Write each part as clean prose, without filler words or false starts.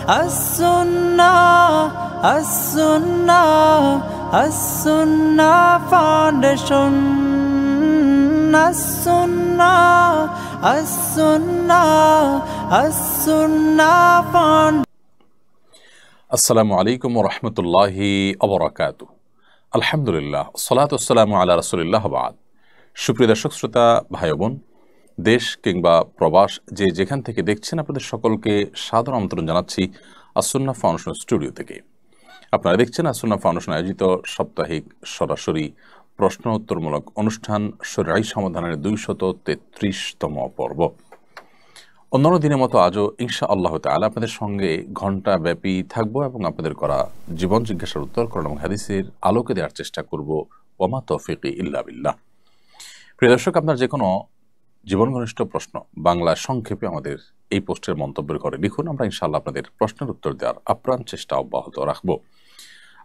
as-sunnah, as-sunnah, as-sunnah foundation, as-sunnah, as-sunnah, as-sunnah foundation. আসসালামু আলাইকুম ওয়া রাহমাতুল্লাহি ওয়া বারাকাতুহু। আলহামদুলিল্লাহ, সালাতু ওয়াসসালামু আলা রাসূলিল্লাহ বাদ। সুপ্রিয় দর্শক শ্রোতা ভাই বোন, দেশ কিংবা প্রবাস যে যেখান থেকে দেখছেন, আপনাদের সকলকে সাদর আমন্ত্রণ জানাচ্ছি আস-সুন্নাহ ফাউন্ডেশন স্টুডিও থেকে। আপনারা দেখছেন আস-সুন্নাহ ফাউন্ডেশন আয়োজিত সাপ্তাহিক সরাসরি প্রশ্ন উত্তরমূলক অনুষ্ঠান শরঈ সমাধানের 233তম পর্ব। অন্যান্য দিনের মতো আজও ইনশাআল্লাহ তাআলা আপনাদের সঙ্গে ঘণ্টা ব্যাপী থাকবো এবং আপনাদের করা জীবন জিজ্ঞাসার উত্তর কোরআন এবং হাদিসের আলোকে দেওয়ার চেষ্টা করব। ওমা তৌফিকি ইল্লা বিল্লাহ। প্রিয় দর্শক, আপনার যে কোনো জীবন ঘনিষ্ঠ প্রশ্ন বাংলা সংক্ষেপে আমাদের এই পোস্টের মন্তব্যের ঘরে লিখুন। আমরা ইনশাআল্লাহ আপনাদের প্রশ্নের উত্তর দেওয়ার আপ্রাণ চেষ্টা অব্যাহত রাখবো।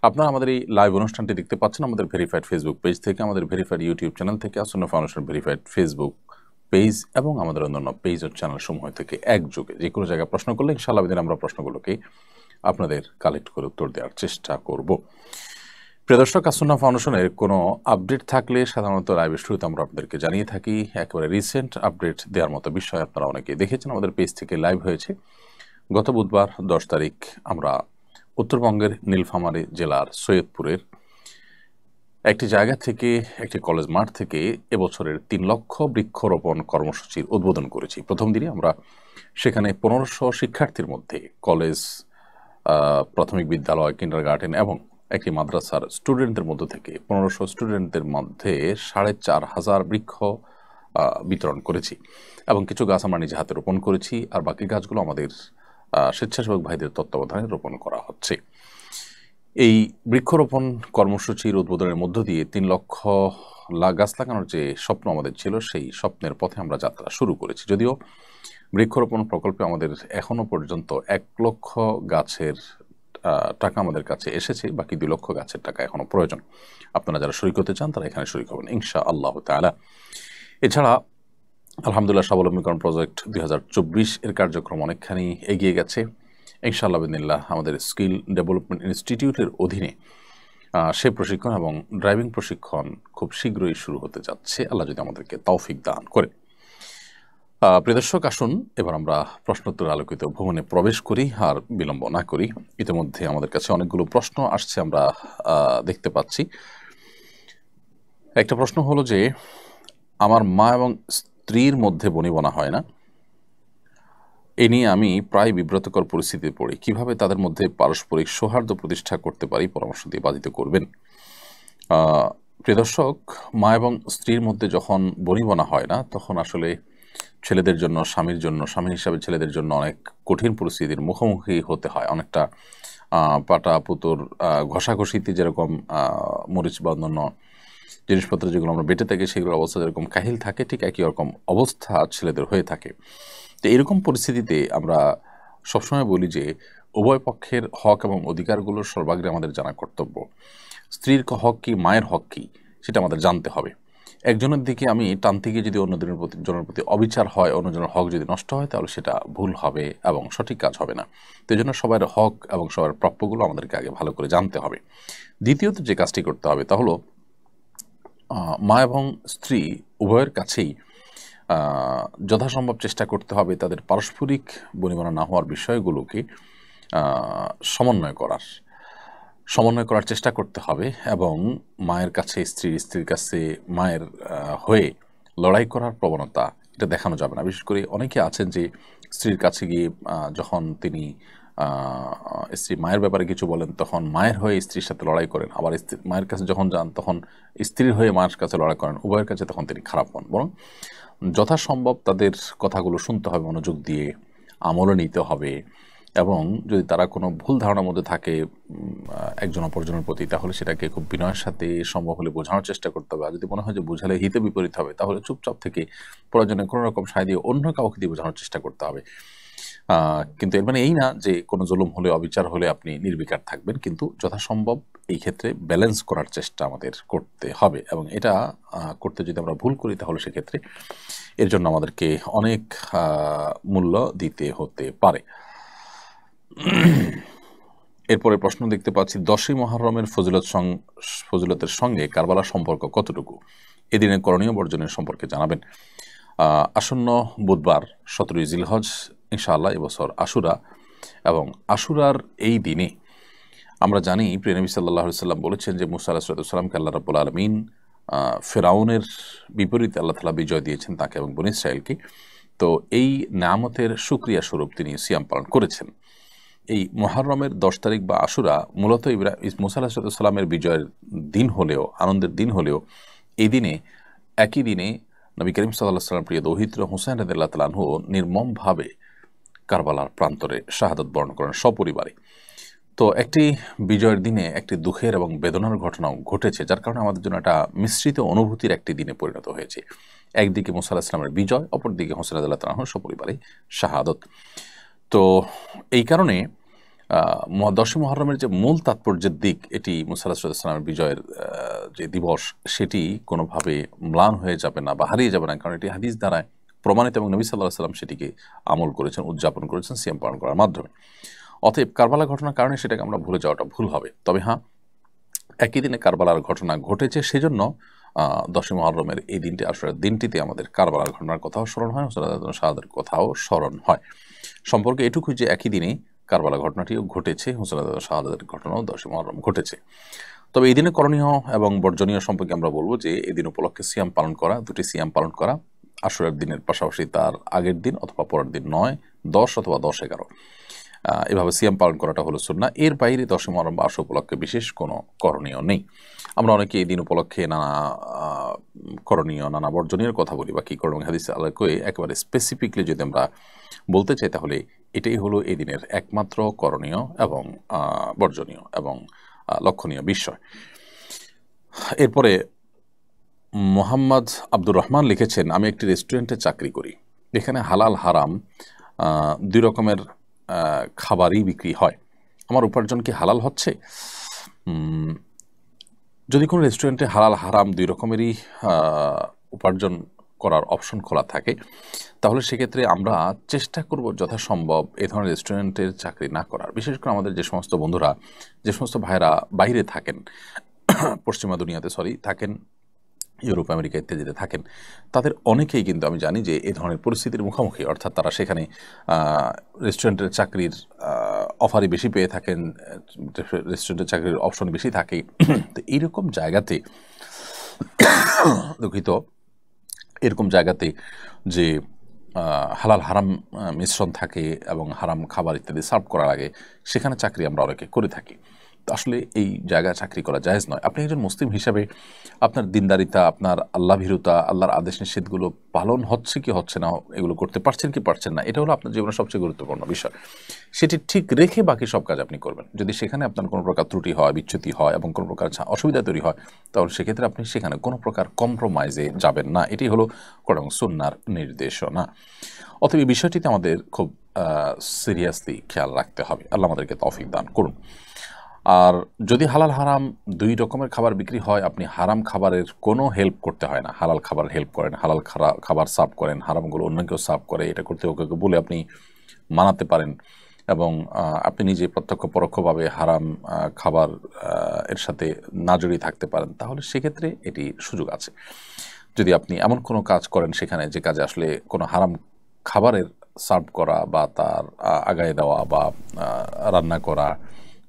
আপনারা আমাদের এই লাইভ অনুষ্ঠানটি দেখতে পাচ্ছেন আমাদের ভেরিফাইড ফেসবুক পেজ থেকে, আমাদের ভেরিফাইড ইউটিউব চ্যানেল থেকে, As Sunnah foundation verified Facebook page এবং আমাদের অন্যান্য পেজ ও চ্যানেল সমূহ থেকে একযোগে যে কোনো জায়গায় প্রশ্ন করলে ইনশাআল্লাহ দিন আমরা প্রশ্নগুলোকে আপনাদের কালেক্ট করে উত্তর দেওয়ার চেষ্টা করব। প্রিয় দর্শক, আস-সুন্নাহ ফাউন্ডেশনের কোনো আপডেট থাকলে সাধারণত লাইভের শুরুতে আমরা আপনাদেরকে জানিয়ে থাকি। একেবারে রিসেন্ট আপডেট দেওয়ার মতো বিষয় আপনারা অনেকেই দেখেছেন, আমাদের পেজ থেকে লাইভ হয়েছে। গত বুধবার 10 তারিখ আমরা উত্তরবঙ্গের নীলফামারী জেলার সৈয়দপুরের একটি জায়গা থেকে, একটি কলেজ মাঠ থেকে এবছরের 3 লক্ষ বৃক্ষরোপণ কর্মসূচির উদ্বোধন করেছি। প্রথম দিনে আমরা সেখানে 1500 শিক্ষার্থীর মধ্যে কলেজ, প্রাথমিক বিদ্যালয়, কিন্ডারগার্টেন এবং একটি মাদ্রাসার স্টুডেন্টদের মধ্য থেকে 1500 স্টুডেন্টদের মধ্যে 4500 বৃক্ষ বিতরণ করেছি এবং কিছু গাছ আমরা নিজে হাতে রোপণ করেছি, আর বাকি গাছগুলো আমাদের স্বেচ্ছাসেবক ভাইদের তত্ত্বাবধানে রোপণ করা হচ্ছে। এই বৃক্ষরোপণ কর্মসূচির উদ্বোধনের মধ্য দিয়ে 3 লক্ষ গাছ লাগানোর যে স্বপ্ন আমাদের ছিল, সেই স্বপ্নের পথে আমরা যাত্রা শুরু করেছি। যদিও বৃক্ষরোপণ প্রকল্পে আমাদের এখনও পর্যন্ত 1 লক্ষ গাছের টাকা আমাদের কাছে এসেছে, বাকি 2 লক্ষ গাছের টাকা এখনও প্রয়োজন। আপনারা যারা শরীক হতে চান তারা এখানে শরীক হবেন ইনশাআল্লাহ তাআলা। এছাড়া আলহামদুলিল্লাহ স্বাবলম্বীকরণ প্রজেক্ট 2024 এর কার্যক্রম অনেকখানি এগিয়ে গেছে ইনশাআল্লাহ বিদিনিল্লাহ। আমাদের স্কিল ডেভেলপমেন্ট ইনস্টিটিউটের অধীনে সে প্রশিক্ষণ এবং ড্রাইভিং প্রশিক্ষণ খুব শীঘ্রই শুরু হতে যাচ্ছে, আল্লাহ যদি আমাদেরকে তৌফিক দান করে। প্রিয় দর্শক, আসুন এবার আমরা প্রশ্নোত্তর আলোকিত ভ্রমণে প্রবেশ করি আর বিলম্ব না করি। ইতিমধ্যে আমাদের কাছে অনেকগুলো প্রশ্ন আসছে, আমরা দেখতে পাচ্ছি। একটা প্রশ্ন হলো যে, আমার মা এবং স্ত্রীর মধ্যে বনিবনা হয় না, এ নিয়ে আমি প্রায় বিব্রতকর পরিস্থিতিতে পড়ি। কিভাবে তাদের মধ্যে পারস্পরিক সৌহার্দ্য প্রতিষ্ঠা করতে পারি, পরামর্শ দিয়ে বাধিত করবেন। প্রিয় দর্শক, মা এবং স্ত্রীর মধ্যে যখন বনিবনা হয় না, তখন আসলে ছেলেদের জন্য, স্বামীর জন্য, স্বামী হিসাবে ছেলেদের জন্য অনেক কঠিন পরিস্থিতির মুখোমুখি হতে হয়। অনেকটা পাটা পুতুর ঘষাঘষিতে যেরকম মরিচ বা অন্যান্য জিনিসপত্র যেগুলো আমরা বেটে থাকি, সেগুলোর অবস্থা যেরকম কাহিল থাকে, ঠিক একই রকম অবস্থা ছেলেদের হয়ে থাকে। তো এরকম পরিস্থিতিতে আমরা সবসময় বলি যে উভয় পক্ষের হক এবং অধিকারগুলো সর্বাগ্রে আমাদের জানা কর্তব্য। স্ত্রীর হক কী, মায়ের হক কী, সেটা আমাদের জানতে হবে। একজনের দিকে আমি টানতে গিয়ে যদি অন্যজনের প্রতি অবিচার হয়, অন্যজনের হক যদি নষ্ট হয়, তাহলে সেটা ভুল হবে এবং সঠিক কাজ হবে না। তো এই জন্য সবার হক এবং সবার প্রাপ্যগুলো আমাদেরকে আগে ভালো করে জানতে হবে। দ্বিতীয়ত যে কাজটি করতে হবে তা হলো, মা এবং স্ত্রী উভয়ের কাছেই যথাসম্ভব চেষ্টা করতে হবে তাদের পারস্পরিক বনিবনা না হওয়ার বিষয়গুলোকে সমন্বয় করার চেষ্টা করতে হবে এবং মায়ের কাছে স্ত্রীর কাছে মায়ের হয়ে লড়াই করার প্রবণতা এটা দেখানো যাবে না। বিশেষ করে অনেকে আছেন যে স্ত্রীর কাছে গিয়ে যখন তিনি স্ত্রী মায়ের ব্যাপারে কিছু বলেন, তখন মায়ের হয়ে স্ত্রীর সাথে লড়াই করেন, আবার মায়ের কাছে যখন যান তখন স্ত্রীর হয়ে মায়ের কাছে লড়াই করেন, উভয়ের কাছে তখন তিনি খারাপ হন। বরং যথাসম্ভব তাদের কথাগুলো শুনতে হবে, মনোযোগ দিয়ে আমলে নিতে হবে এবং যদি তারা কোনো ভুল ধারণার মধ্যে থাকে একজন অপরজনের প্রতি, তাহলে সেটাকে খুব বিনয়ের সাথে সম্ভব হলে বোঝানোর চেষ্টা করতে হবে। আর যদি মনে হয় যে বোঝালে হিতে বিপরীত হবে, তাহলে চুপচাপ থেকে প্রয়োজনে কোনো রকম সায় দিয়ে অন্য কাউকে দিয়ে বোঝানোর চেষ্টা করতে হবে। কিন্তু এর মানে এই না যে কোনো জুলুম হলে, অবিচার হলে আপনি নির্বিকার থাকবেন, কিন্তু যথাসম্ভব এই ক্ষেত্রে ব্যালেন্স করার চেষ্টা আমাদের করতে হবে এবং এটা করতে যদি আমরা ভুল করি, তাহলে সেক্ষেত্রে এর জন্য আমাদেরকে অনেক মূল্য দিতে হতে পারে। এরপরে প্রশ্ন দেখতে পাচ্ছি 10ই মুহররমের ফজিলতের সঙ্গে কারবালার সম্পর্ক কতটুকু, এদিনের করণীয় বর্জনের সম্পর্কে জানাবেন। আসন্ন বুধবার 17ই জিলহজ ইনশাআল্লাহ এবছর আশুরা, এবং আশুরার এই দিনে আমরা জানি প্রিয় নবী সাল্লাল্লাহু আলাইহি সাল্লাম বলেছেন যে মুসা আলাইহিস সালামকে আল্লাহ রাব্বুল আলামিন ফেরাউনের বিপরীতে আল্লাহ তাআলা বিজয় দিয়েছেন তাকে এবং বনী ইসরাঈলকে। তো এই নেয়ামতের শুকরিয়া স্বরূপ তিনি সিয়াম পালন করেছেন। এই মুহররমের 10 তারিখ বা আশুরা মূলত মুসা আলাইহিস সালামের বিজয়ের দিন হলেও, আনন্দের দিন হলেও, এই দিনে একই দিনে নবী করিম সাল্লাল্লাহু আলাইহি সাল্লাম প্রিয় দৌহিত্র হুসাইন রাদিয়াল্লাহু তাআলা আনহু নির্মমভাবে কারবালার প্রান্তরে শাহাদাত বরণ করেন সপরিবারে। তো একটি বিজয়ের দিনে একটি দুঃখের এবং বেদনার ঘটনাও ঘটেছে, যার কারণে আমাদের জন্য একটা মিশ্রিত অনুভূতির একটি দিনে পরিণত হয়েছে। একদিকে মুসা আলাইহিস সালামের বিজয়, অপরদিকে হুসাইন রাদিয়াল্লাহু তাআলা আনহু সপরিবারে শাহাদত। তো এই কারণে 10ই মুহররমের যে মূল তাৎপর্যের দিক, এটি মুসা আলাইহিস সালামের বিজয়ের যে দিবস, সেটি কোনোভাবে ম্লান হয়ে যাবে না বা হারিয়ে যাবে না, কারণ এটি হাদিস দ্বারায় প্রমাণিত এবং নবী সাল্লাল্লাহু আলাইহি সাল্লাম সেটিকে আমল করেছেন, উদযাপন করেছেন সিয়াম পালন করার মাধ্যমে। অতএব কারবালা ঘটনার কারণে সেটাকে আমরা ভুলে যাওয়াটা ভুল হবে। তবে হ্যাঁ, একই দিনে কারবালার ঘটনা ঘটেছে, সেজন্য 10ই মুহররমের এই দিনটি, আশুরার দিনটিতে আমাদের কারবালার ঘটনার কথাও স্মরণ হয়, শাহাদাতের কথাও স্মরণ হয়। সম্পর্কে এটুকুই যে একই দিনে কারবালা ঘটনাটিও ঘটেছে, হুসাইন শাহাদাতের ঘটনাও 10ই মুহররম ঘটেছে। তবে এই দিনে করণীয় এবং বর্জনীয় সম্পর্কে আমরা বলবো যে এই দিন উপলক্ষে সিয়াম পালন করা, দুটি সিয়াম পালন করা, আশুরার দিনের পাশাপাশি তার আগের দিন অথবা পরের দিন 9, 10 অথবা 10, 11 এভাবে সিয়াম পালন করাটা হলো সুন্নাহ। এর বাইরে 10ই মুহররম বা আশুরা উপলক্ষে বিশেষ কোনো করণীয় নেই। আমরা অনেকে এই দিন উপলক্ষে নানা করণীয়, নানা বর্জনীয় কথা বলি বা কী করণীয় হাদিস আলোকে একেবারে স্পেসিফিকলি যদি আমরা বলতে চাই, তাহলে এটাই হলো এই দিনের একমাত্র করণীয় এবং বর্জনীয় এবং লক্ষণীয় বিষয়। এরপরে মোহাম্মদ আব্দুর রহমান লিখেছেন, আমি একটি রেস্টুরেন্টে চাকরি করি, এখানে হালাল হারাম দুই রকমের খাবারই বিক্রি হয়, আমার উপার্জন কি হালাল হচ্ছে? যদি কোনো রেস্টুরেন্টে হালাল হারাম দুই রকমেরই উপার্জন করার অপশন খোলা থাকে, তাহলে সেক্ষেত্রে আমরা চেষ্টা করব যথাসম্ভব এ ধরনের রেস্টুরেন্টের চাকরি না করার। বিশেষ করে আমাদের যে সমস্ত বন্ধুরা, যে সমস্ত ভাইরা বাইরে থাকেন, পশ্চিমা দুনিয়াতে থাকেন, ইউরোপ আমেরিকা ইত্যাদিতে থাকেন, তাদের অনেকেই কিন্তু আমি জানি যে এই ধরনের পরিস্থিতির মুখোমুখি, অর্থাৎ তারা সেখানে রেস্টুরেন্টের চাকরির অফারই বেশি পেয়ে থাকেন, রেস্টুরেন্টের চাকরির অপশন বেশি থাকে। তো এইরকম জায়গাতে দুঃখিত, এরকম জায়গাতে যে হালাল হারাম মিশ্রণ থাকে এবং হারাম খাবার ইত্যাদি সার্ভ করার আগে সেখানে চাকরি আমরা অনেকে করে থাকি। আসলে এই জায়গায় চাকরি করা জায়েজ নয়। আপনি একজন মুসলিম হিসাবে আপনার দিনদারিতা, আপনার আল্লাহ ভীরুতা, আল্লাহর আদেশ নিষেধগুলো পালন হচ্ছে কি হচ্ছে না, এগুলো করতে পারছেন কি পারছেন না, এটা হলো আপনার জীবনের সবচেয়ে গুরুত্বপূর্ণ বিষয়। সেটি ঠিক রেখে বাকি সব কাজ আপনি করবেন। যদি সেখানে আপনার কোনো প্রকার ত্রুটি হয়, বিচ্যুতি হয় এবং কোনো প্রকার অসুবিধা তৈরি হয়, তাহলে সেক্ষেত্রে আপনি সেখানে কোনো প্রকার কম্প্রোমাইজে যাবেন না। এটি হলো কোরআন সুন্নাহর নির্দেশনা। অতএব এই বিষয়টিতে আমাদের খুব সিরিয়াসলি খেয়াল রাখতে হবে। আল্লাহ আমাদেরকে তৌফিক দান করুন। আর যদি হালাল হারাম দুই রকমের খাবার বিক্রি হয়, আপনি হারাম খাবারের কোনো হেল্প করতে হয় না, হালাল খাবার হেল্প করেন, হালাল খাবার সার্ভ করেন, হারামগুলো অন্য কেউ সার্ভ করে, এটা করতে ওকে বলে আপনি মানাতে পারেন এবং আপনি নিজে প্রত্যক্ষ পরোক্ষভাবে হারাম খাবার এর সাথে না জড়িয়ে থাকতে পারেন, তাহলে সেক্ষেত্রে এটি সুযোগ আছে। যদি আপনি এমন কোনো কাজ করেন সেখানে যে কাজে আসলে কোনো হারাম খাবারের সার্ভ করা বা তার আগায় দেওয়া বা রান্না করা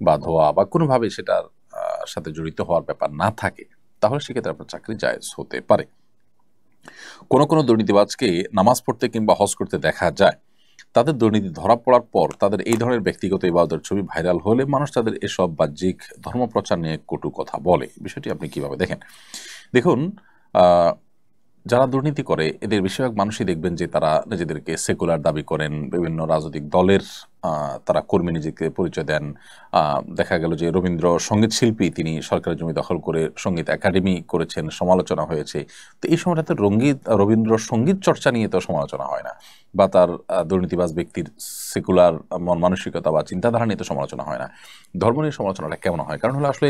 বা ধোয়া বা কোনোভাবে সেটার সাথে জড়িত হওয়ার ব্যাপার না থাকে, তাহলে সেক্ষেত্রে আপনার চাকরি জায়েজ হতে পারে। কোনো কোনো দুর্নীতিবাজকে নামাজ পড়তে কিংবা হজ করতে দেখা যায়, তাদের দুর্নীতি ধরা পড়ার পর তাদের এই ধরনের ব্যক্তিগত ইবাদতের ছবি ভাইরাল হলে মানুষ তাদের এসব বাহ্যিক ধর্মপ্রচার নিয়ে কটু কথা বলে। বিষয়টি আপনি কিভাবে দেখেন? দেখুন, যারা দুর্নীতি করে এদের বেশিরভাগ মানুষই দেখবেন যে তারা নিজেদেরকে সেকুলার দাবি করেন, বিভিন্ন রাজনৈতিক দলের তারা কর্মী নিজেকে পরিচয় দেন। দেখা গেল যে রবীন্দ্র সঙ্গীত শিল্পী, তিনি সরকারের জমি দখল করে সঙ্গীত একাডেমি করেছেন, সমালোচনা হয়েছে। তো এই সময়টাতে রবীন্দ্র সঙ্গীত চর্চা নিয়ে তো সমালোচনা হয় না, বা তার দুর্নীতিবাজ ব্যক্তির সেকুলার মন মানসিকতা বা চিন্তাধারা নিয়ে তো সমালোচনা হয় না। ধর্ম নিয়ে সমালোচনাটা কেমন হয়? কারণ হলো আসলে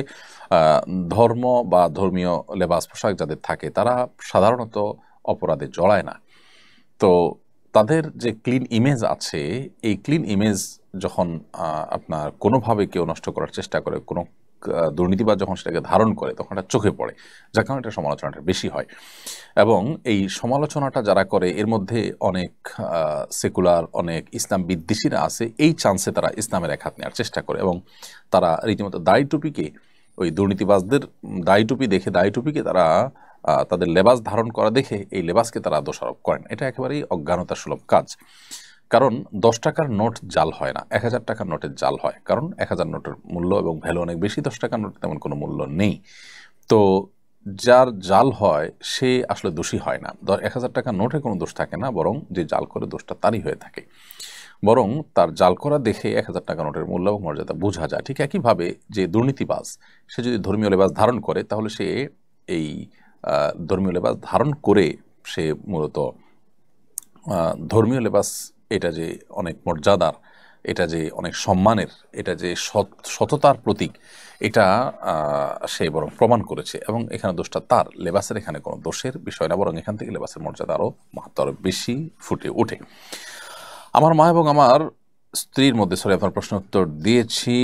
ধর্ম বা ধর্মীয় লেবাস পোশাক যাদের থাকে তারা সাধারণত অপরাধে জড়ায় না। তো তাদের যে ক্লিন ইমেজ আছে, এই ক্লিন ইমেজ যখন আপনার কোনোভাবে কেউ নষ্ট করার চেষ্টা করে, কোনো দুর্নীতিবাজ যখন সেটাকে ধারণ করে, তখন এটা চোখে পড়ে, যার কারণে এটা সমালোচনাটা বেশি হয়। এবং এই সমালোচনাটা যারা করে এর মধ্যে অনেক সেকুলার, অনেক ইসলাম বিদ্বেষীরা আছে। এই চান্সে তারা ইসলামের এক হাত নেওয়ার চেষ্টা করে এবং তারা রীতিমতো দাড়ি টুপিকে, ওই দুর্নীতিবাজদের দাড়ি টুপি দেখে দাড়ি টুপিকে তারা তাদের লেবাস ধারণ করা দেখে এই লেবাসকে তারা দোষারোপ করেন। এটা একেবারেই অজ্ঞানতা সুলভ কাজ। কারণ 10 টাকার নোট জাল হয় না, 1000 টাকার নোটের জাল হয়। কারণ 1000 নোটের মূল্য এবং ভ্যালু অনেক বেশি, 10 টাকার নোটের তেমন কোনো মূল্য নেই। তো যার জাল হয় সে আসলে দোষী হয় না। 1000 টাকার নোটে কোনো দোষ থাকে না, বরং যে জাল করে দোষটা তারই হয়ে থাকে। বরং তার জাল করা দেখে 1000 টাকা নোটের মূল্য এবং মর্যাদা বোঝা যায়। ঠিক একইভাবে যে দুর্নীতিবাজ, সে যদি ধর্মীয় লেবাস ধারণ করে, তাহলে সে এই ধর্মীয় লেবাস ধারণ করে সে মূলত ধর্মীয় লেবাস, এটা যে অনেক মর্যাদার, এটা যে অনেক সম্মানের, এটা যে সততার প্রতীক, এটা সে বরং প্রমাণ করেছে। এবং এখানে দোষটা তার, লেবাসের এখানে কোনো দোষের বিষয় না, বরং এখান থেকে লেবাসের মর্যাদা আরও মাহাত্ম্য আরও বেশি ফুটে ওঠে। আমার মা এবং আমার স্ত্রীর মধ্যে, আপনার প্রশ্ন উত্তর দিয়েছি।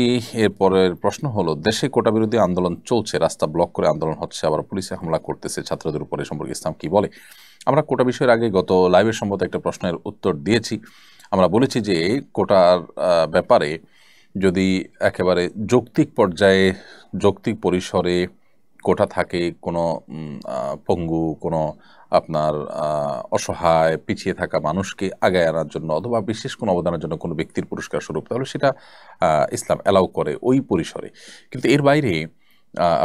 এরপরের প্রশ্ন হলো, দেশে কোটা বিরোধী আন্দোলন চলছে, রাস্তা ব্লক করে আন্দোলন হচ্ছে, আবার পুলিশে হামলা করতেছে ছাত্রদের উপরে, সম্পর্কে ইসলাম কি বলে? আমরা কোটা বিষয়ের আগে গত লাইভের সম্ভবত একটা প্রশ্নের উত্তর দিয়েছি। আমরা বলেছি যে কোটার ব্যাপারে যদি একেবারে যৌক্তিক পর্যায়ে, যৌক্তিক পরিসরে কোটা থাকে, কোনো পঙ্গু, কোনো আপনার অসহায় পিছিয়ে থাকা মানুষকে আগায় আনার জন্য, অথবা বিশেষ কোনো অবদানের জন্য কোনো ব্যক্তির পুরস্কার স্বরূপ, তাহলে সেটা ইসলাম অ্যালাউ করে ওই পরিসরে। কিন্তু এর বাইরে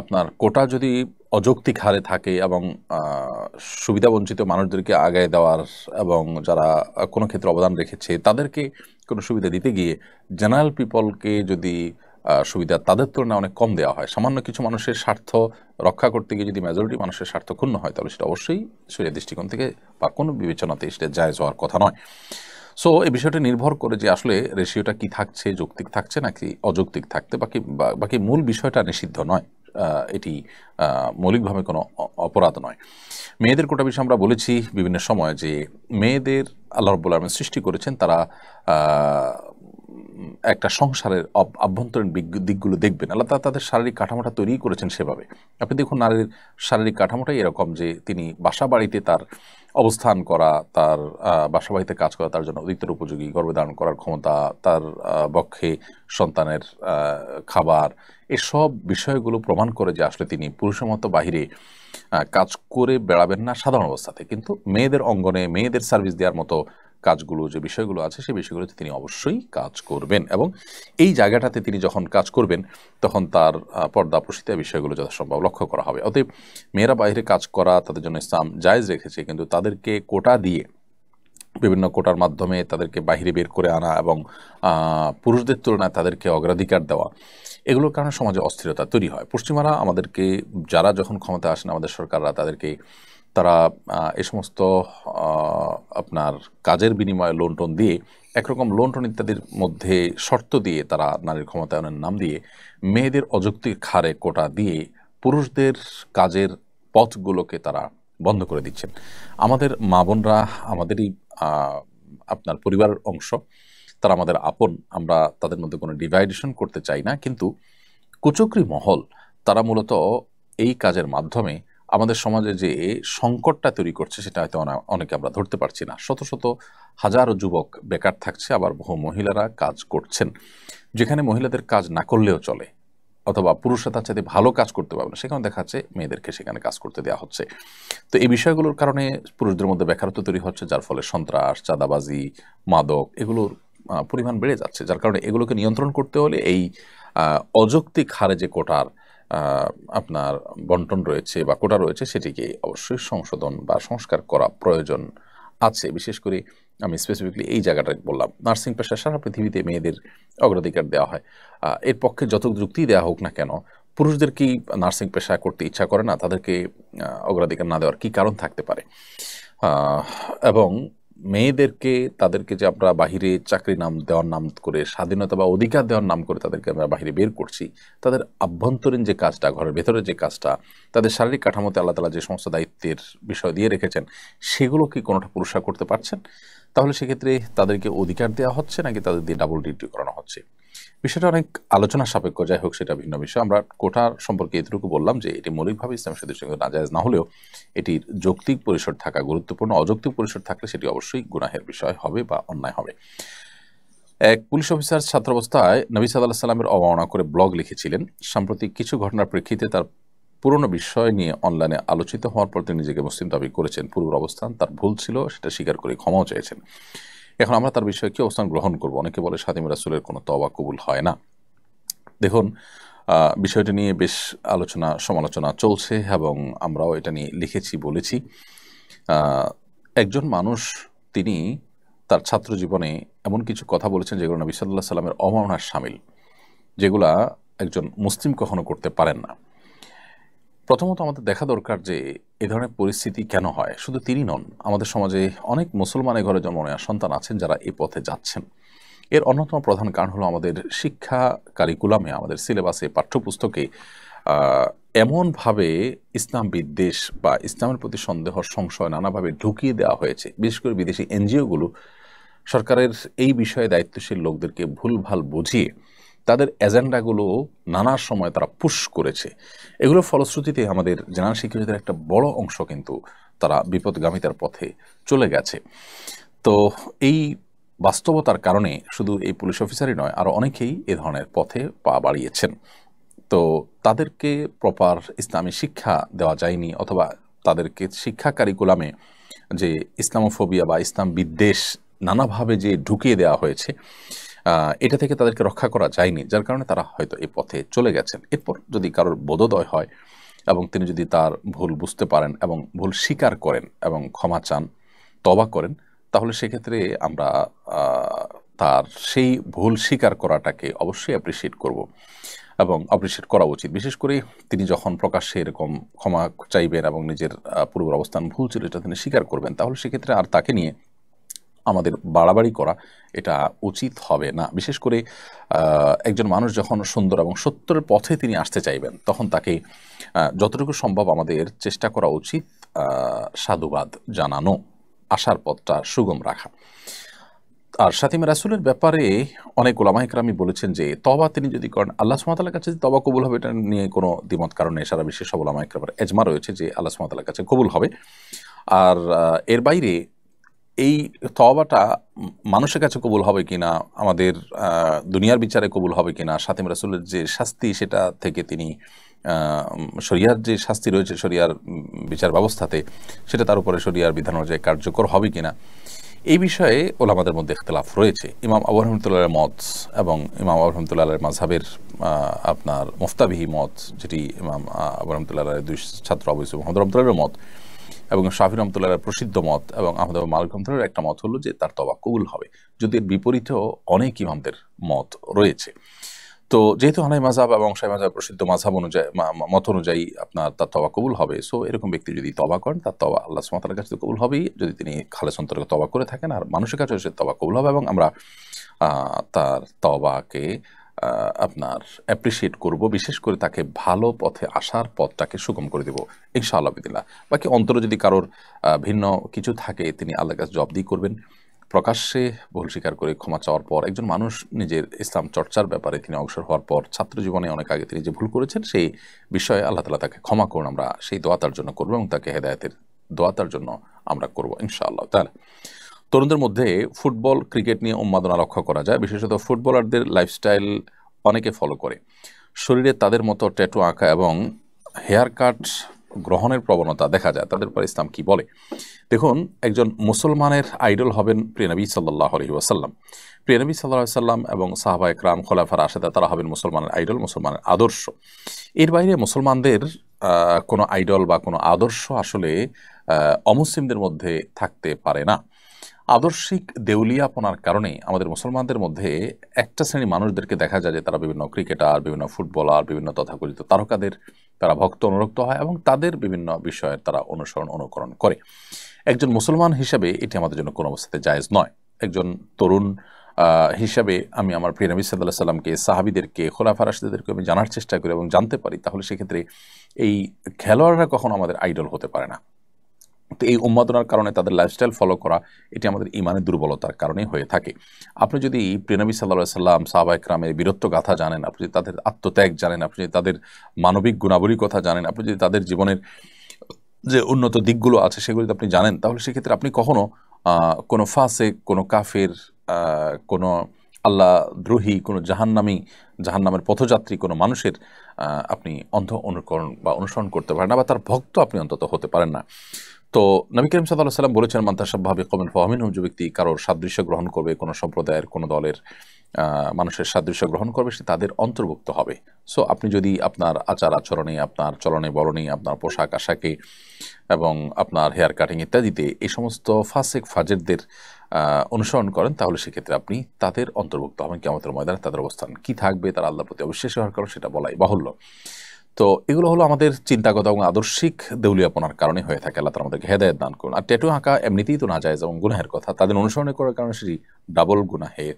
আপনার কোটা যদি অযৌক্তিক হারে থাকে এবং সুবিধাবঞ্চিত মানুষদেরকে আগায় দেওয়ার এবং যারা কোনো ক্ষেত্রে অবদান রেখেছে তাদেরকে কোনো সুবিধা দিতে গিয়ে জেনারেল পিপলকে যদি সুবিধা তাদের তুলনায় অনেক কম দেওয়া হয়, সামান্য কিছু মানুষের স্বার্থ রক্ষা করতে গিয়ে যদি মেজরিটি মানুষের স্বার্থ ক্ষুণ্ণ হয়, তাহলে সেটা অবশ্যই শরীয়তের দৃষ্টিকোণ থেকে বা কোনো বিবেচনাতে সেটা জায়েজ হওয়ার কথা নয়। সো এই বিষয়টা নির্ভর করে যে আসলে রেশিওটা কি থাকছে, যৌক্তিক থাকছে নাকি অযৌক্তিক থাকতে, বাকি মূল বিষয়টা নিষিদ্ধ নয়, এটি মৌলিকভাবে কোনো অপরাধ নয়। মেয়েদের কোটা বিষয়ে আমরা বলেছি বিভিন্ন সময় যে মেয়েদের আল্লাহ রাব্বুল আলামিন সৃষ্টি করেছেন, তারা একটা সংসারের আভ্যন্তরীণ দিকগুলো দেখবেন। আল্লাহ তাআলা তাদের শারীরিক কাঠামোটা তৈরি করেছেন সেভাবে। আপনি দেখুন, নারীর শারীরিক কাঠামোটাই এরকম যে তিনি বাসা বাড়িতে তার অবস্থান করা, তার বাসা বাড়িতে কাজ করা তার জন্য অধিকতর উপযোগী, গর্ভধারণ করার ক্ষমতা, তার বক্ষে সন্তানের খাবার, এসব বিষয়গুলো প্রমাণ করে যে আসলে তিনি পুরুষের মতো বাহিরে কাজ করে বেড়াবেন না সাধারণ অবস্থাতে, কিন্তু মেয়েদের অঙ্গনে মেয়েদের সার্ভিস দেওয়ার মতো কাজগুলো, যে বিষয়গুলো আছে সেই বিষয়গুলোতে তিনি অবশ্যই কাজ করবেন। এবং এই জায়গাটাতে তিনি যখন কাজ করবেন তখন তার পর্দা প্রসিদ্ধ বিষয়গুলো যথাসম্ভব লক্ষ্য করা হবে। অতএব মেয়েরা বাইরে কাজ করা তাদের জন্য ইসলাম জায়েজ রেখেছে, কিন্তু তাদেরকে কোটা দিয়ে, বিভিন্ন কোটার মাধ্যমে তাদেরকে বাহিরে বের করে আনা এবং পুরুষদের তুলনায় তাদেরকে অগ্রাধিকার দেওয়া, এগুলোর কারণে সমাজে অস্থিরতা তৈরি হয়। পশ্চিমারা আমাদেরকে, যারা যখন ক্ষমতা আসেন আমাদের সরকাররা, তারা এ সমস্ত আপনার কাজের বিনিময়ে লোন টোন দিয়ে, একরকম লোন টোন ইত্যাদির মধ্যে শর্ত দিয়ে তারা নারীর ক্ষমতায়নের নাম দিয়ে মেয়েদের অযৌক্তিক হারে কোটা দিয়ে পুরুষদের কাজের পথগুলোকে তারা বন্ধ করে দিচ্ছেন। আমাদের মা বোনরা আমাদেরই আপনার পরিবারের অংশ, তারা আমাদের আপন, আমরা তাদের মধ্যে কোনো ডিভাইডেশন করতে চাই না, কিন্তু কুচক্রী মহল তারা মূলত এই কাজের মাধ্যমে আমাদের সমাজে যে সংকটটা তৈরি করছে সেটা হয়তো অনেকে আমরা ধরতে পারছি না। শত শত হাজারো যুবক বেকার থাকছে, আবার বহু মহিলারা কাজ করছেন। যেখানে মহিলাদের কাজ না করলেও চলে, অথবা পুরুষরা তার চাইতে ভালো কাজ করতে পারবে না, সেখানে দেখা যাচ্ছে মেয়েদেরকে সেখানে কাজ করতে দেওয়া হচ্ছে। তো এই বিষয়গুলোর কারণে পুরুষদের মধ্যে বেকারত্ব তৈরি হচ্ছে, যার ফলে সন্ত্রাস, চাঁদাবাজি, মাদক এগুলোর পরিমাণ বেড়ে যাচ্ছে। যার কারণে এগুলোকে নিয়ন্ত্রণ করতে হলে এই অযৌক্তিক হারে যে কোটার আপনার বন্টন রয়েছে বা কোটা রয়েছে, সেটিকে অবশ্যই সংশোধন বা সংস্কার করা প্রয়োজন আছে। বিশেষ করে আমি স্পেসিফিকলি এই জায়গাটা বললাম, নার্সিং পেশা সারা পৃথিবীতে মেয়েদের অগ্রাধিকার দেওয়া হয়। এর পক্ষে যত যুক্তি দেওয়া হোক না কেন, পুরুষদের কি নার্সিং পেশা করতে ইচ্ছা করে না? তাদেরকে অগ্রাধিকার না দেওয়ার কি কারণ থাকতে পারে? এবং মেয়েদেরকে তাদেরকে যে আমরা বাহিরে চাকরি নাম দেওয়ার নাম করে স্বাধীনতা বা অধিকার দেওয়ার নাম করে তাদেরকে আমরা বাহিরে বের করছি, তাদের আভ্যন্তরীণ যে কাজটা, ঘরের ভেতরে যে কাজটা, তাদের শারীরিক কাঠামোতে আল্লাহ তাআলা যে সমস্ত দায়িত্বের বিষয় দিয়ে রেখেছেন, সেগুলো কি কোনোটা পুরুষরা করতে পারছেন? তাহলে সেক্ষেত্রে তাদেরকে অধিকার দেওয়া হচ্ছে নাকি তাদের দিয়ে ডাবল ডিউটি করানো হচ্ছে? বিষয়টা অনেক আলোচনা সাপেক্ষ, যাই হোক সেটা ভিন্ন বিষয়। আমরা কোটার সম্পর্কে এতটুকু বললাম যে এটি মৌলিকভাবে ইসলামের সাথে নাজায়েজ না হলেও এটির যৌক্তিক পরিসর থাকা গুরুত্বপূর্ণ। অযৌক্তিক পরিসর থাকলে সেটি অবশ্যই গুনাহের বিষয় হবে বা অন্যায় হবে। এক পুলিশ অফিসার ছাত্রাবস্থায় নবী সাল্লাল্লাহু আলাইহি সাল্লামের অবমাননা করে ব্লগ লিখেছিলেন। সাম্প্রতিক কিছু ঘটনার প্রেক্ষিতে তার পুরনো বিষয় নিয়ে অনলাইনে আলোচিত হওয়ার পর তিনি নিজেকে মুসলিম দাবি করেছেন। পূর্বের অবস্থান তার ভুল ছিল, সেটা স্বীকার করে ক্ষমাও চেয়েছেন। এখন আমরা তার বিষয়ে কি অবস্থান গ্রহণ করব? অনেকে বলে খাদিম রাসূলের কোনো তওবা কবুল হয় না। দেখুন, বিষয়টি নিয়ে বেশ আলোচনা সমালোচনা চলছে এবং আমরাও এটা নিয়ে লিখেছি, বলেছি। একজন মানুষ তিনি তার ছাত্র জীবনে এমন কিছু কথা বলেছেন যেগুলো নবী সাল্লাল্লাহু আলাইহি সাল্লামের অবমাননার শামিল, যেগুলা একজন মুসলিম কখনো করতে পারেন না। প্রথমত আমাদের দেখা দরকার যে এ ধরনের পরিস্থিতি কেন হয়। শুধু তিনি নন, আমাদের সমাজে অনেক মুসলমানের ঘরে জন্ম নেওয়া সন্তান আছেন যারা এই পথে যাচ্ছেন। এর অন্যতম প্রধান কারণ হলো আমাদের শিক্ষা কারিকুলামে, আমাদের সিলেবাসে, পাঠ্যপুস্তকে এমনভাবে ইসলাম বিদ্বেষ বা ইসলামের প্রতি সন্দেহ, সংশয় নানাভাবে ঢুকিয়ে দেওয়া হয়েছে। বিশেষ করে বিদেশি এনজিওগুলো সরকারের এই বিষয়ে দায়িত্বশীল লোকদেরকে ভুলভাল বুঝিয়ে তাদের এজেন্ডাগুলো নানা সময় তারা পুশ করেছে। এগুলোর ফলশ্রুতিতে আমাদের জেনারেল শিক্ষার্থীদের একটা বড় অংশ কিন্তু তারা বিপদগামিতার পথে চলে গেছে। তো এই বাস্তবতার কারণে শুধু এই পুলিশ অফিসারই নয়, আরও অনেকেই এ ধরনের পথে পা বাড়িয়েছেন। তো তাদেরকে প্রপার ইসলামী শিক্ষা দেওয়া যায়নি, অথবা তাদেরকে শিক্ষা কারিকুলামে যে ইসলামোফোবিয়া বা ইসলাম বিদ্বেষ নানাভাবে যে ঢুকিয়ে দেওয়া হয়েছে, এটা থেকে তাদেরকে রক্ষা করা যায়নি, যার কারণে তারা হয়তো এই পথে চলে গেছেন। এরপর যদি কারোর বোধোদয় হয় এবং তিনি যদি তার ভুল বুঝতে পারেন এবং ভুল স্বীকার করেন এবং ক্ষমা চান, তওবা করেন, তাহলে সেক্ষেত্রে আমরা তার সেই ভুল স্বীকার করাটাকে অবশ্যই অ্যাপ্রিসিয়েট করব এবং অ্যাপ্রিসিয়েট করা উচিত। বিশেষ করে তিনি যখন প্রকাশ্যে এরকম ক্ষমা চাইবেন এবং নিজের পূর্বের অবস্থান ভুল ছিল এটা তিনি স্বীকার করবেন, তাহলে সেক্ষেত্রে আর তাকে নিয়ে আমাদের বাড়াবাড়ি করা এটা উচিত হবে না। বিশেষ করে একজন মানুষ যখন সুন্দর এবং সত্যের পথে তিনি আসতে চাইবেন, তখন তাকে যতটুকু সম্ভব আমাদের চেষ্টা করা উচিত সাধুবাদ জানানো, আসার পথটা সুগম রাখা। আর খাদিম রাসূলের ব্যাপারে অনেক উলামা ইকরামই বলেছেন যে তওবা তিনি যদি করেন, আল্লাহ সুবহানাহু ওয়া তাআলার কাছে তওবা কবুল হবে, এটা নিয়ে কোনো দ্বিমত কারণ নেই। সারা বিশ্বের সব উলামা ইকরামের এজমা রয়েছে যে আল্লাহ সুবহানাহু ওয়া তাআলার কাছে কবুল হবে। আর এর বাইরে এই তওবাটা মানুষের কাছে কবুল হবে কিনা, আমাদের দুনিয়ার বিচারে কবুল হবে কিনা, খাদিম রাসূলের যে শাস্তি সেটা থেকে তিনি শরিয়ার যে শাস্তি রয়েছে শরিয়ার বিচার ব্যবস্থাতে, সেটা তার উপরে শরিয়ার বিধান অনুযায়ী কার্যকর হবে কিনা, এই বিষয়ে ওলামাদের মধ্যে ইখতিলাফ রয়েছে। ইমাম আবু রহমতুল্লাহের মত এবং ইমাম আবু রহমতুল্লাহের মাযহাবের আপনার মুফতাবিহি মত, যেটি ইমাম আবু রহমতুল্লাহের দুই ছাত্র আবু ইউসুফ মুহাম্মদ রহমতুল্লাহের মত এবং শাফি রহমতুল্লাহের প্রসিদ্ধ মত এবং আহমদ মালিক রহমতুল্লাহের একটা মত হলো যে তার তওবা কবুল হবে, যদি এর বিপরীতেও অনেক ইমামদের মত রয়েছে। তো যেহেতু হানাফি মাযহাব এবং শাফিঈ মাযহাব প্রসিদ্ধ মাযহাব অনুযায়ী মত অনুযায়ী আপনার তার তওবা কবুল হবে। সো এরকম ব্যক্তি যদি তওবা করেন, তার তওবা আল্লাহ সুবহানাহু ওয়া তাআলার কাছে কবুল হবেই, যদি তিনি খালেস অন্তরে তওবা করে থাকেন, আর মানুষের কাছে সে তওবা কবুল হবে এবং আমরা তার তওবাকে আপনার অ্যাপ্রিসিয়েট করব, বিশেষ করে তাকে ভালো পথে আসার পথটাকে সুগম করে দেব ইনশাআল্লাহ বিদিল্লাহ। বাকি অন্তরে যদি কারোর ভিন্ন কিছু থাকে, তিনি আল্লাহর কাছে জবাবদিহি করবেন। প্রকাশ্যে ভুল স্বীকার করে ক্ষমা চাওয়ার পর একজন মানুষ নিজের ইসলাম চর্চার ব্যাপারে তিনি অগ্রসর হওয়ার পর ছাত্র জীবনে অনেক আগে তিনি যে ভুল করেছেন সেই বিষয়ে আল্লাহ তাআলা তাকে ক্ষমা করুন, আমরা সেই দোয়া তার জন্য করবো এবং তাকে হেদায়েতের দোয়া তার জন্য আমরা করবো ইনশাআল্লাহ তাআলা। তরুণদের মধ্যে ফুটবল ক্রিকেট নিয়ে উন্মাদনা লক্ষ্য করা যায়। বিশেষত ফুটবলারদের লাইফস্টাইল অনেকে ফলো করে, শরীরে তাদের মতো ট্যাটু আঁকা এবং হেয়ার কাট গ্রহণের প্রবণতা দেখা যায়। তাদের পর ইসলাম কি বলে? দেখুন, একজন মুসলমানের আইডল হবেন প্রিয় নবী সাল্লাল্লাহু আলাইহি ওয়াসাল্লাম। প্রিয় নবী সাল্লাল্লাহু আলাইহি ওয়াসাল্লাম এবং সাহাবায়ে কেরাম, খোলাফায়ে রাশিদা, তারা হবেন মুসলমানের আইডল, মুসলমানের আদর্শ। এর বাইরে মুসলমানদের কোনো আইডল বা কোনো আদর্শ আসলে অমুসলিমদের মধ্যে থাকতে পারে না। আদর্শিক দেউলিয়াপনার কারণে আমাদের মুসলমানদের মধ্যে একটা শ্রেণী মানুষদেরকে দেখা যায় যে তারা বিভিন্ন ক্রিকেটার, বিভিন্ন ফুটবলার, বিভিন্ন তথাকথিত তারকাদের তারা ভক্ত অনুরক্ত হয় এবং তাদের বিভিন্ন বিষয়ের তারা অনুসরণ অনুকরণ করে। একজন মুসলমান হিসাবে এটি আমাদের জন্য কোনো অবস্থাতে জায়েজ নয়। একজন তরুণ হিসাবে আমি আমার প্রিয় নবী সাল্লাল্লাহু আলাইহি সাল্লামকে, সাহাবীদেরকে, খোলাফা রাশিদদেরকে আমি জানার চেষ্টা করি এবং জানতে পারি, তাহলে সেক্ষেত্রে এই খেলোয়াড়রা কখনো আমাদের আইডল হতে পারে না। তো এই উন্মাদনার কারণে তাদের লাইফস্টাইল ফলো করা এটি আমাদের ইমানের দুর্বলতার কারণে হয়ে থাকে। আপনি যদি প্রিয় নবী সাল্লাল্লাহু আলাইহি সাল্লাম, সাহাবা ইকরামের বীরত্ব গাথা জানেন, আপনি যদি তাদের আত্মত্যাগ জানেন, আপনি যদি তাদের মানবিক গুণাবলীর কথা জানেন, আপনি যদি তাদের জীবনের যে উন্নত দিকগুলো আছে সেগুলো যদি আপনি জানেন, তাহলে সেক্ষেত্রে আপনি কখনো কোনো ফাসেক, কোনো কাফের, কোনো আল্লাহ দ্রোহী, কোনো জাহান্নামের পথযাত্রী কোনো মানুষের আপনি অন্ধ অনুকরণ বা অনুসরণ করতে পারেন না, বা তার ভক্ত আপনি অন্তত হতে পারেন না। তো নবী করিম সাল্লাল্লাহু আলাইহি ওয়াসাল্লাম বলেছেন, মান তাশাব্বাহা বিকওমিন ফাহুয়া মিনহুম, যে ব্যক্তি কারোর সাদৃশ্য গ্রহণ করবে, কোনো সম্প্রদায়ের, কোনো দলের মানুষের সাদৃশ্য গ্রহণ করবে, সে তাদের অন্তর্ভুক্ত হবে। সো আপনি যদি আপনার আচার আচরণে, আপনার চলনে বলনে, আপনার পোশাক আশাকে এবং আপনার হেয়ার কাটিং ইত্যাদিতে এই সমস্ত ফাসেক ফাজেরদের অনুসরণ করেন, তাহলে সেক্ষেত্রে আপনি তাদের অন্তর্ভুক্ত হবেন। কিয়ামতের ময়দানে তাদের অবস্থান কি থাকবে, তারা আল্লাহর প্রতি অবিশ্বাসী হওয়ার কারণ, সেটা বলাই বাহুল্য। তো এগুলো হলো আমাদের চিন্তাগত এবং আদর্শিক দেউলিয়াপনার কারণে হয়ে থাকে। আল্লাহ তাআলা আমাদেরকে হেদায়েত দান করুন। আর ট্যাটু আঁকা এমনিতেই তো নাজায়েজ এবং গুনাহের কথা, তাদের অনুসরণ করার কারণে সেটি ডাবল গুনাহের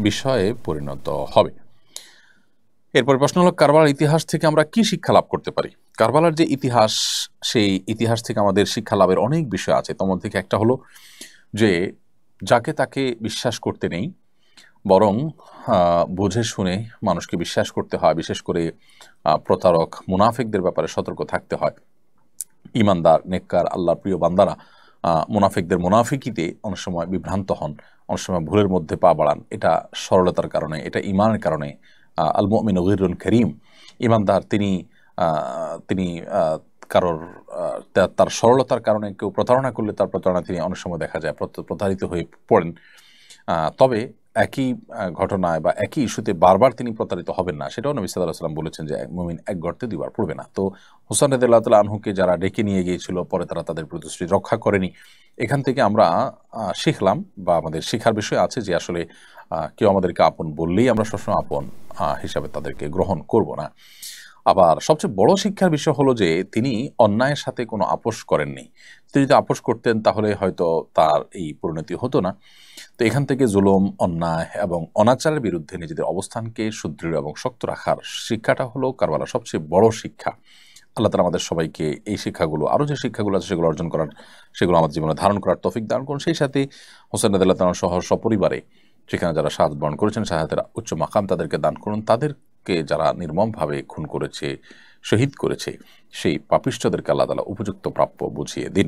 বিষয়ে পরিণত হবে। এরপর প্রশ্ন হলো, কারবালার ইতিহাস থেকে আমরা কি শিক্ষা লাভ করতে পারি? কারবালার যে ইতিহাস, সেই ইতিহাস থেকে আমাদের শিক্ষা লাভের অনেক বিষয় আছে। তোর মধ্যে একটা হলো যে যাকে তাকে বিশ্বাস করতে নেই, বরং বুঝে শুনে মানুষকে বিশ্বাস করতে হয়। বিশেষ করে প্রতারক, মুনাফিকদের ব্যাপারে সতর্ক থাকতে হয়। ইমানদার, নেককার, আল্লাহর প্রিয় বান্দারা মুনাফিকদের মুনাফিকিতে অনেক সময় বিভ্রান্ত হন, অনেক সময় ভুলের মধ্যে পা বাড়ান। এটা সরলতার কারণে, এটা ইমানের কারণে। আল মুমিনু গীরুন কারীম, ইমানদার তিনি কারোর তার সরলতার কারণে কেউ প্রতারণা করলে তার প্রতারণা তিনি অনেক সময় দেখা যায় প্রতারিত হয়ে পড়েন। তবে একই ঘটনায় বা একই ইস্যুতে বারবার তিনি প্রতারিত হবেন না, সেটাও নবী সাল্লাল্লাহু আলাইহি ওয়াসাল্লাম বলেছেন যে মুমিন এক গর্তে দুইবার পড়বে না। তো হুসাইন রাদিয়াল্লাহু তাআলা আনহুকে যারা ডেকে নিয়ে গিয়েছিল, পরে তারা তাদের প্রতিশ্রুতি রক্ষা করেনি। এখান থেকে আমরা শিখলাম, বা আমাদের শিখার বিষয় আছে যে আসলে কেউ আমাদেরকে আপন বললেই আমরা সবসময় আপন হিসাবে তাদেরকে গ্রহণ করব না। আবার সবচেয়ে বড় শিক্ষার বিষয় হলো যে তিনি অন্যায়ের সাথে কোনো আপোষ করেননি। তিনি যদি আপোষ করতেন তাহলে হয়তো তার এই পরিণতি হতো না। তো এখান থেকে জুলুম, অন্যায় এবং অনাচারের বিরুদ্ধে নিজেদের অবস্থানকে সুদৃঢ় এবং শক্ত রাখার শিক্ষাটা হলো কারবালার সবচেয়ে বড় শিক্ষা। আল্লাহ তাআলা আমাদের সবাইকে এই শিক্ষাগুলো, আরও যে শিক্ষাগুলো আছে সেগুলো অর্জন করার, সেগুলো আমাদের জীবনে ধারণ করার তৌফিক দান করুন। সেই সাথে হোসেন রাদিয়াল্লাহু তাআলা সহ সপরিবারে সেখানে যারা শাহাদাত বরণ করেছেন, শাহাদাতের উচ্চ মাকাম তাদেরকে দান করুন। তাদেরকে যারা নির্মমভাবে খুন করেছে, শহীদ করেছে, সেই পাপিষ্ঠদেরকে আল্লাহ তাআলা উপযুক্ত প্রাপ্য বুঝিয়ে দিন।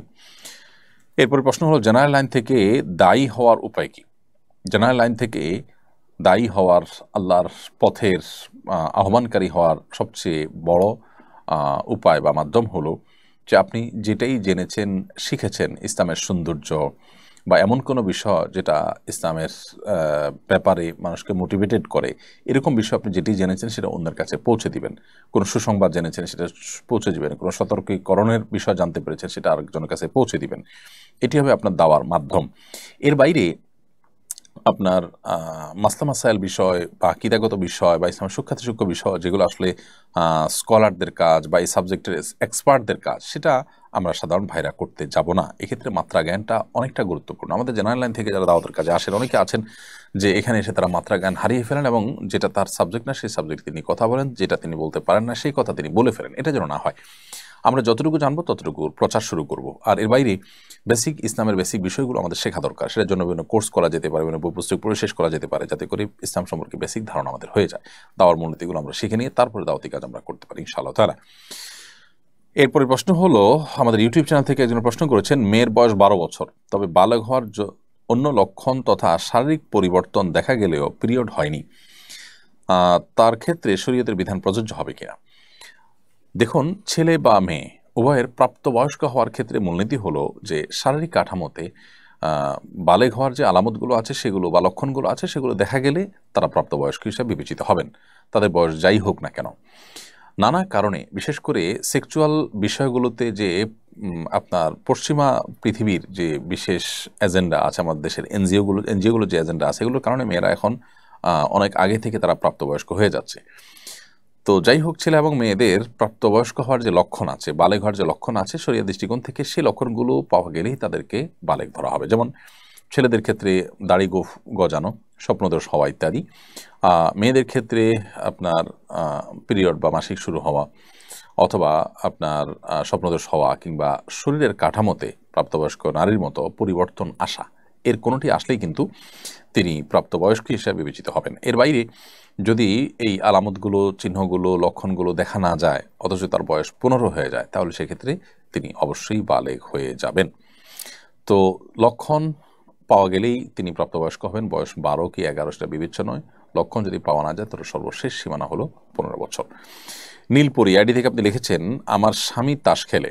এরপরে প্রশ্ন হলো, জেনারেল লাইন থেকে দায়ী হওয়ার উপায় কি? জেনারেল লাইন থেকে দায়ী হওয়ার, আল্লাহর পথের আহ্বানকারী হওয়ার সবচেয়ে বড় উপায় বা মাধ্যম হলো যে আপনি যেটাই জেনেছেন, শিখেছেন ইসলামের সৌন্দর্য বা এমন কোনো বিষয় যেটা ইসলামের ব্যাপারে মানুষকে মোটিভেটেড করে, এরকম বিষয় আপনি যেটি জেনেছেন সেটা অন্যের কাছে পৌঁছে দিবেন। কোনো সুসংবাদ জেনেছেন সেটা পৌঁছে দিবেন, কোনো সতর্কীকরণের বিষয় জানতে পেরেছেন সেটা আরেকজনের কাছে পৌঁছে দিবেন। এটি হবে আপনার দাওয়ার মাধ্যম। এর বাইরে আপনার মাসলা মাসাইল বিষয় বা আকীদাগত বিষয় বা ইসলামের সূক্ষ্ম বিষয়, যেগুলো আসলে স্কলারদের কাজ বা এই সাবজেক্টের এক্সপার্টদের কাজ, সেটা আমরা সাধারণ ভাইরা করতে যাব না। এক্ষেত্রে মাত্রা জ্ঞানটা অনেকটা গুরুত্বপূর্ণ। আমাদের জেনারেল লাইন থেকে যারা দাওয়াতের কাজে আসেন, অনেকে আছেন যে এখানে এসে তারা মাত্রা জ্ঞান হারিয়ে ফেলেন এবং যেটা তার সাবজেক্ট না সেই সাবজেক্ট তিনি কথা বলেন, যেটা তিনি বলতে পারেন না সেই কথা তিনি বলে ফেলেন। এটা যেন না হয়। আমরা যতটুকু জানবো ততটুকু প্রচার শুরু করব। আর এর বাইরে বেসিক ইসলামের বেসিক বিষয়গুলো আমাদের শেখা দরকার। সেটার জন্য বিভিন্ন কোর্স করা যেতে পারে, বিভিন্ন বই পুস্তক পড়ে শেষ করা যেতে পারে, যাতে করে ইসলাম সম্পর্কে বেসিক ধারণা আমাদের হয়ে যায়। দাওয়ার মূলনীতিগুলো আমরা শিখে নিয়ে তারপরে দাওয়াতি কাজ আমরা করতে পারি ইনশাআল্লাহ তাআলা। এরপরে প্রশ্ন হলো, আমাদের ইউটিউব চ্যানেল থেকে একজন প্রশ্ন করেছেন, মেয়ের বয়স 12 বছর, তবে বালেগ হওয়ার অন্য লক্ষণ তথা শারীরিক পরিবর্তন দেখা গেলেও পিরিয়ড হয়নি, তার ক্ষেত্রে শরীয়তের বিধান প্রযোজ্য হবে কিনা? দেখুন, ছেলে বা মেয়ে উভয়ের প্রাপ্তবয়স্ক হওয়ার ক্ষেত্রে মূলনীতি হলো যে শারীরিক কাঠামোতে বালেগ হওয়ার যে আলামতগুলো আছে সেগুলো বা লক্ষণগুলো আছে সেগুলো দেখা গেলে তারা প্রাপ্তবয়স্ক হিসেবে বিবেচিত হবেন, তাদের বয়স যাই হোক না কেন। নানা কারণে, বিশেষ করে সেক্সুয়াল বিষয়গুলোতে যে আপনার পশ্চিমা পৃথিবীর যে বিশেষ এজেন্ডা আছে, আমাদের দেশের এনজিওগুলো যে এজেন্ডা আছে, এগুলোর কারণে মেয়েরা এখন অনেক আগে থেকে তারা প্রাপ্তবয়স্ক হয়ে যাচ্ছে। তো যাই হোক, ছেলে এবং মেয়েদের প্রাপ্তবয়স্ক হওয়ার যে লক্ষণ আছে, বালেগ হওয়ার যে লক্ষণ আছে, শরিয়া দৃষ্টিকোণ থেকে সেই লক্ষণগুলো পাওয়া গেলেই তাদেরকে বালেগ ধরা হবে। যেমন ছেলেদের ক্ষেত্রে দাড়ি গজানো, স্বপ্নদোষ হওয়া ইত্যাদি। মেয়েদের ক্ষেত্রে আপনার পিরিয়ড বা মাসিক শুরু হওয়া, অথবা আপনার স্বপ্নদোষ হওয়া, কিংবা শরীরের কাঠামোতে প্রাপ্তবয়স্ক নারীর মতো পরিবর্তন আসা, এর কোনোটি আসলেই কিন্তু তিনি প্রাপ্তবয়স্ক হিসেবে বিবেচিত হবেন। এর বাইরে যদি এই আলামতগুলো, চিহ্নগুলো, লক্ষণগুলো দেখা না যায়, অথচ তার বয়স 15 হয়ে যায়, তাহলে সেক্ষেত্রে তিনি অবশ্যই বালেগ হয়ে যাবেন। তো লক্ষণ পাওয়া গেলেই তিনি প্রাপ্তবয়স্ক হবেন। বয়স 12 কি 11 সেটা বিবেচ্য নয়। লক্ষণ যদি পাওয়া না যায়, তাহলে সর্বশেষ সীমানা হলো 15 বছর। নীলপরি আইডি থেকে আপনি লিখেছেন, আমার স্বামী তাস খেলে,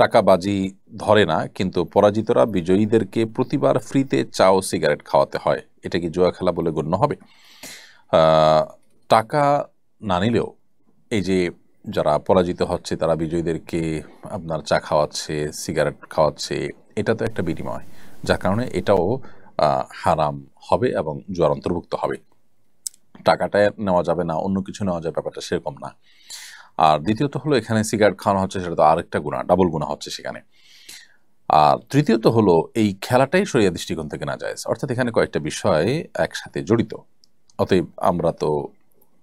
টাকা বাজি ধরে না, কিন্তু পরাজিতরা বিজয়ীদেরকে প্রতিবার ফ্রিতে চা ও সিগারেট খাওয়াতে হয়। এটা কি জুয়া খেলা বলে গণ্য হবে? টাকা না নিলেও এই যে যারা পরাজিত হচ্ছে তারা বিজয়ীদেরকে আপনার চা খাওয়াচ্ছে, সিগারেট খাওয়াচ্ছে, এটা তো একটা বিনিময়, যার কারণে এটাও হারাম হবে এবং জুয়ার অন্তর্ভুক্ত হবে। টাকাটা নেওয়া যাবে না, অন্য কিছু নেওয়া যাবে, ব্যাপারটা সেরকম না। আর দ্বিতীয়ত হলো, এখানে সিগারেট খাওয়ানো হচ্ছে, সেটা তো আরেকটা গুনাহ, ডাবল গুনাহ হচ্ছে সেখানে। আর তৃতীয়ত হলো, এই খেলাটাই শরিয়া দৃষ্টিকোণ থেকে নাজায়েজ, অর্থাৎ এখানে কয়েকটা বিষয় একসাথে জড়িত। অতএব আমরা তো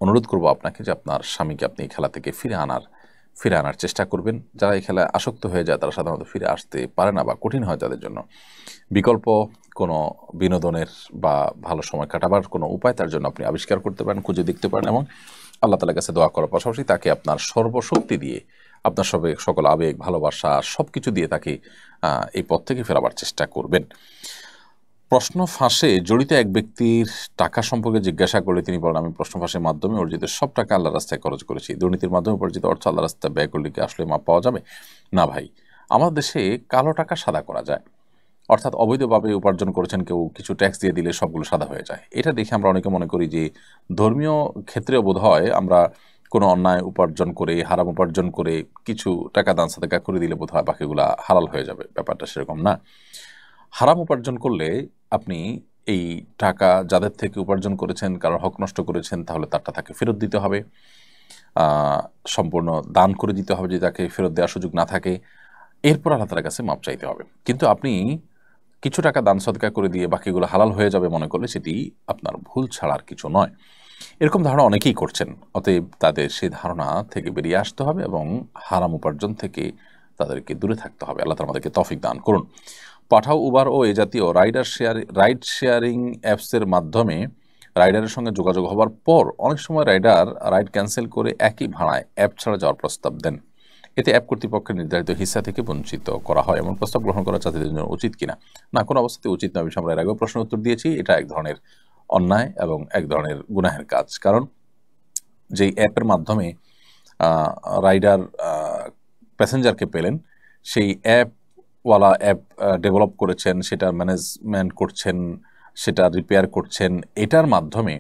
অনুরোধ করব আপনাকে যে আপনার স্বামীকে আপনি এই খেলা থেকে ফিরে আনার চেষ্টা করবেন। যারা এই খেলায় আসক্ত হয়ে যায় তারা সাধারণত ফিরে আসতে পারে না, বা কঠিন হয় তাদের জন্য। বিকল্প কোনো বিনোদনের বা ভালো সময় কাটাবার কোনো উপায় তার জন্য আপনি আবিষ্কার করতে পারেন, খুঁজে দেখতে পারেন, এবং আল্লাহ তাআলার কাছে দোয়া করার পাশাপাশি তাকে আপনার সর্বশক্তি দিয়ে, আপনার সকল আবেগ, ভালোবাসা, সব কিছু দিয়ে তাকে এই পথ থেকে ফেরাবার চেষ্টা করবেন। প্রশ্ন ফাঁসে জড়িত এক ব্যক্তির টাকা সম্পর্কে জিজ্ঞাসা করলে তিনি বলেন, আমি প্রশ্ন ফাঁসের মাধ্যমে অর্জিত সব টাকা আল্লাহর রাস্তায় খরচ করেছি। দুর্নীতির মাধ্যমে উপার্জিত অর্থ আল্লাহর রাস্তায় ব্যয় করলে কি আসলে মাপ পাওয়া যাবে? না ভাই, আমাদের দেশে কালো টাকা সাদা করা যায়, অর্থাৎ অবৈধভাবে উপার্জন করেছেন কেউ, কিছু ট্যাক্স দিয়ে দিলে সবগুলো সাদা হয়ে যায়। এটা দেখে আমরা অনেকে মনে করি যে ধর্মীয় ক্ষেত্রেও বোধ হয় আমরা কোনো অন্যায় উপার্জন করে, হারাম উপার্জন করে কিছু টাকা দান সাদাকা করে দিলে বোধ হয় বাকিগুলা হালাল হয়ে যাবে। ব্যাপারটা সেরকম না। হারাম উপার্জন করলে আপনি এই টাকা যাদের থেকে উপার্জন করেছেন, কারোর হক নষ্ট করেছেন, তাহলে তারটা তাকে ফেরত দিতে হবে, সম্পূর্ণ দান করে দিতে হবে যদি তাকে ফেরত দেওয়ার সুযোগ না থাকে। এরপর আল্লাহ তাআলার কাছে মাপ চাইতে হবে। কিন্তু আপনি কিছু টাকা দান সদকা করে দিয়ে বাকিগুলো হালাল হয়ে যাবে মনে করলে সেটি আপনার ভুল ছাড়ার কিছু নয়। এরকম ধারণা অনেকেই করছেন। অতএব তাদের সেই ধারণা থেকে বেরিয়ে আসতে হবে এবং হারাম উপার্জন থেকে তাদেরকে দূরে থাকতে হবে। আল্লাহ তাআলা আমাদেরকে তৌফিক দান করুন। পাঠাও, উবার ও এ জাতীয় রাইড শেয়ারিং অ্যাপসের মাধ্যমে রাইডারের সঙ্গে যোগাযোগ হওয়ার পর অনেক সময় রাইডার রাইড ক্যান্সেল করে একই ভাড়ায় অ্যাপ ছাড়া যাওয়ার প্রস্তাব দেন। এতে অ্যাপ কর্তৃপক্ষের নির্ধারিত হিস্সা থেকে বঞ্চিত করা হয়। এমন প্রস্তাব গ্রহণ করা যাত্রীদের জন্য উচিত কিনা? না, কোনো অবস্থাতে উচিত নয়। আমরা এর আগেও প্রশ্ন উত্তর দিয়েছি, এটা এক ধরনের অন্যায় এবং এক ধরনের গুনাহের কাজ। কারণ যেই অ্যাপের মাধ্যমে রাইডার প্যাসেঞ্জারকে পেলেন, সেই অ্যাপ ডেভেলপ করেছেন, সেটা ম্যানেজমেন্ট করছেন, সেটা রিপেয়ার করছেন, এটার মাধ্যমে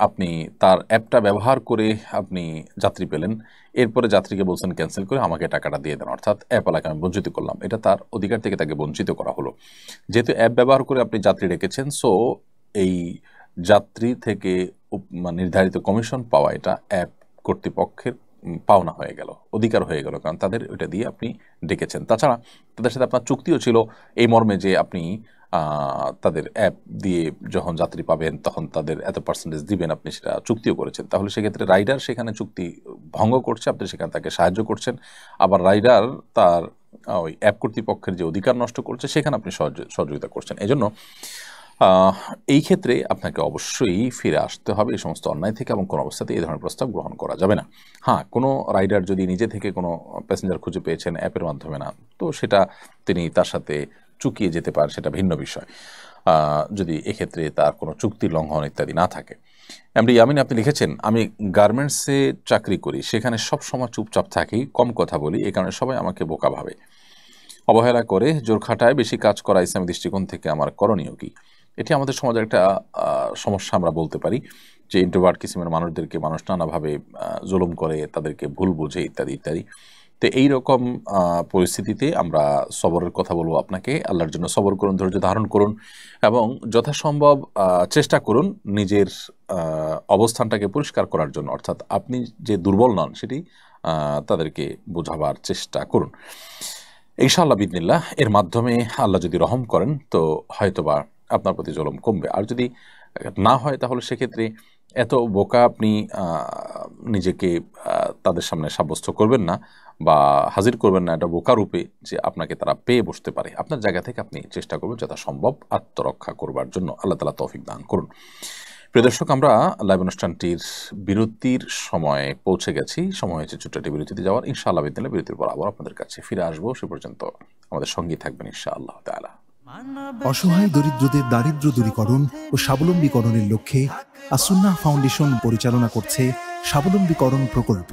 আপনি তার অ্যাপটা ব্যবহার করে আপনি যাত্রী পেলেন, এরপরে যাত্রীকে বলছেন ক্যান্সেল করে আমাকে টাকাটা দিয়ে দেন, অর্থাৎ অ্যাপওয়ালাকে আমি বঞ্চিত করলাম। এটা তার অধিকার থেকে তাকে বঞ্চিত করা হলো। যেহেতু অ্যাপ ব্যবহার করে আপনি যাত্রী রেখেছেন, সো এই যাত্রী থেকে নির্ধারিত কমিশন পাওয়া, এটা অ্যাপ কর্তৃপক্ষের পাওনা হয়ে গেল, অধিকার হয়ে গেল, কারণ তাদের ওইটা দিয়ে আপনি ডেকেছেন। তাছাড়া তাদের সাথে আপনার চুক্তিও ছিল এই মর্মে যে আপনি তাদের অ্যাপ দিয়ে যখন যাত্রী পাবেন তখন তাদের এত পার্সেন্টেজ দিবেন, আপনি সেটা চুক্তিও করেছেন। তাহলে সেক্ষেত্রে রাইডার সেখানে চুক্তি ভঙ্গ করছে, আপনি সেখানে তাকে সাহায্য করছেন। আবার রাইডার তার ওই অ্যাপ কর্তৃপক্ষের যে অধিকার নষ্ট করছে সেখানে আপনি সহযোগিতা করছেন। এজন্য এই ক্ষেত্রে আপনাকে অবশ্যই ফিরে আসতে হবে এই সমস্ত অন্যায় থেকে, এবং কোনো অবস্থাতে এই ধরনের প্রস্তাব গ্রহণ করা যাবে না। হ্যাঁ, কোনো রাইডার যদি নিজে থেকে কোনো প্যাসেঞ্জার খুঁজে পেয়েছেন অ্যাপের মাধ্যমে না, তো সেটা তিনি তার সাথে চুকিয়ে যেতে পারেন, সেটা ভিন্ন বিষয়, যদি এক্ষেত্রে তার কোনো চুক্তি লঙ্ঘন ইত্যাদি না থাকে। এমডি ইয়ামিন আপনি লিখেছেন, আমি গার্মেন্টসে চাকরি করি, সেখানে সব সময় চুপচাপ থাকি, কম কথা বলি, এই কারণে সবাই আমাকে বোকা ভাবে, অবহেলা করে, জোর খাটায়, বেশি কাজ করা ইসলামী দৃষ্টিকোণ থেকে আমার করণীয় কি? এটি আমাদের সমাজের একটা সমস্যা আমরা বলতে পারি, যে ইন্ট্রোভার্ট কিসিমের মানুষদেরকে মানুষ নানাভাবে জুলুম করে, তাদেরকে ভুল বুঝে ইত্যাদি ইত্যাদি। তো এইরকম পরিস্থিতিতে আমরা সবরের কথা বলবো আপনাকে। আল্লাহর জন্য সবর করুন, ধৈর্য ধারণ করুন এবং যথাসম্ভব চেষ্টা করুন নিজের অবস্থানটাকে পরিষ্কার করার জন্য, অর্থাৎ আপনি যে দুর্বল নন সেটি তাদেরকে বোঝাবার চেষ্টা করুন ইনশাআল্লাহ বিদিনিল্লাহ। এর মাধ্যমে আল্লাহ যদি রহম করেন তো হয়তোবা আপনার প্রতি জুলুম কমবে, আর যদি না হয় তাহলে সেক্ষেত্রে এত বোকা আপনি নিজেকে তাদের সামনে সাব্যস্ত করবেন না বা হাজির করবেন না এটা বোকা রূপে যে আপনাকে তারা পেয়ে বসতে পারে। আপনার জায়গা থেকে আপনি চেষ্টা করবেন যথাসম্ভব আত্মরক্ষা করবার জন্য। আল্লাহ তাআলা তৌফিক দান করুন। প্রিয় দর্শক, আমরা লাইভ অনুষ্ঠানটির বিরতির সময়ে পৌঁছে গেছি। সময় হয়েছে ছোট্ট একটি বিরতিতে যাওয়ার। ইনশাআল্লাহ বিদিনিল্লাহ বিরতির পর আবার আপনাদের কাছে ফিরে আসবো। সে পর্যন্ত আমাদের সঙ্গী থাকবেন ইনশাআল্লাহ তাআলা। অসহায় দরিদ্রদের দারিদ্র দূরীকরণ ও স্বাবলম্বীকরণের লক্ষ্যে আসুন্নাহ ফাউন্ডেশন পরিচালনা করছে স্বাবলম্বীকরণ প্রকল্প।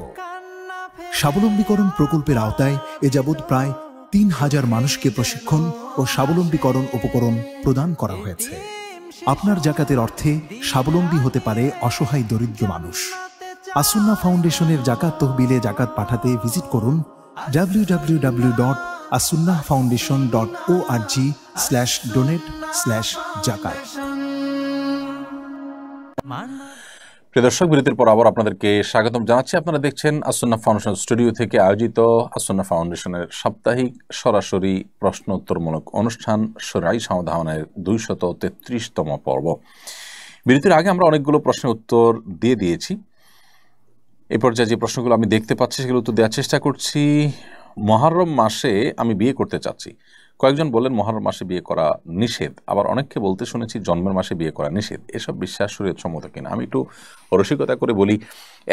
স্বাবলম্বীকরণ প্রকল্পের আওতায় এ যাবৎ প্রায় ৩,০০০ মানুষকে প্রশিক্ষণ ও স্বাবলম্বীকরণ উপকরণ প্রদান করা হয়েছে। আপনার জাকাতের অর্থে স্বাবলম্বী হতে পারে অসহায় দরিদ্র মানুষ। আসুন্নাহ ফাউন্ডেশনের জাকাত তহবিলে জাকাত পাঠাতে ভিজিট করুন www.asunnahfoundation.org/donate/zakat। প্রিয় দর্শক, বিরতির পর আবার আপনাদেরকে স্বাগতম জানাচ্ছি। আপনারা দেখছেন আসুন্নাহ ফাউন্ডেশন স্টুডিও থেকে আয়োজিত আসুন্নাহ ফাউন্ডেশনের সাপ্তাহিক সরাসরি প্রশ্ন উত্তরমূলক অনুষ্ঠান শরঈ সমাধানের 233তম পর্ব। বিরতির আগে আমরা অনেকগুলো প্রশ্নের উত্তর দিয়ে দিয়েছি। এই পর্যায়ে যে প্রশ্নগুলো আমি দেখতে পাচ্ছি সেগুলো উত্তর দেওয়ার চেষ্টা করছি। মুহররম মাসে আমি বিয়ে করতে চাচ্ছি। কয়েকজন বললেন মুহররম মাসে বিয়ে করা নিষেধ, আবার অনেককে বলতে শুনেছি জন্মের মাসে বিয়ে করা নিষেধ। এসব বিশ্বাস শরীয়তসম্মত কিনা? আমি একটু রসিকতা করে বলি,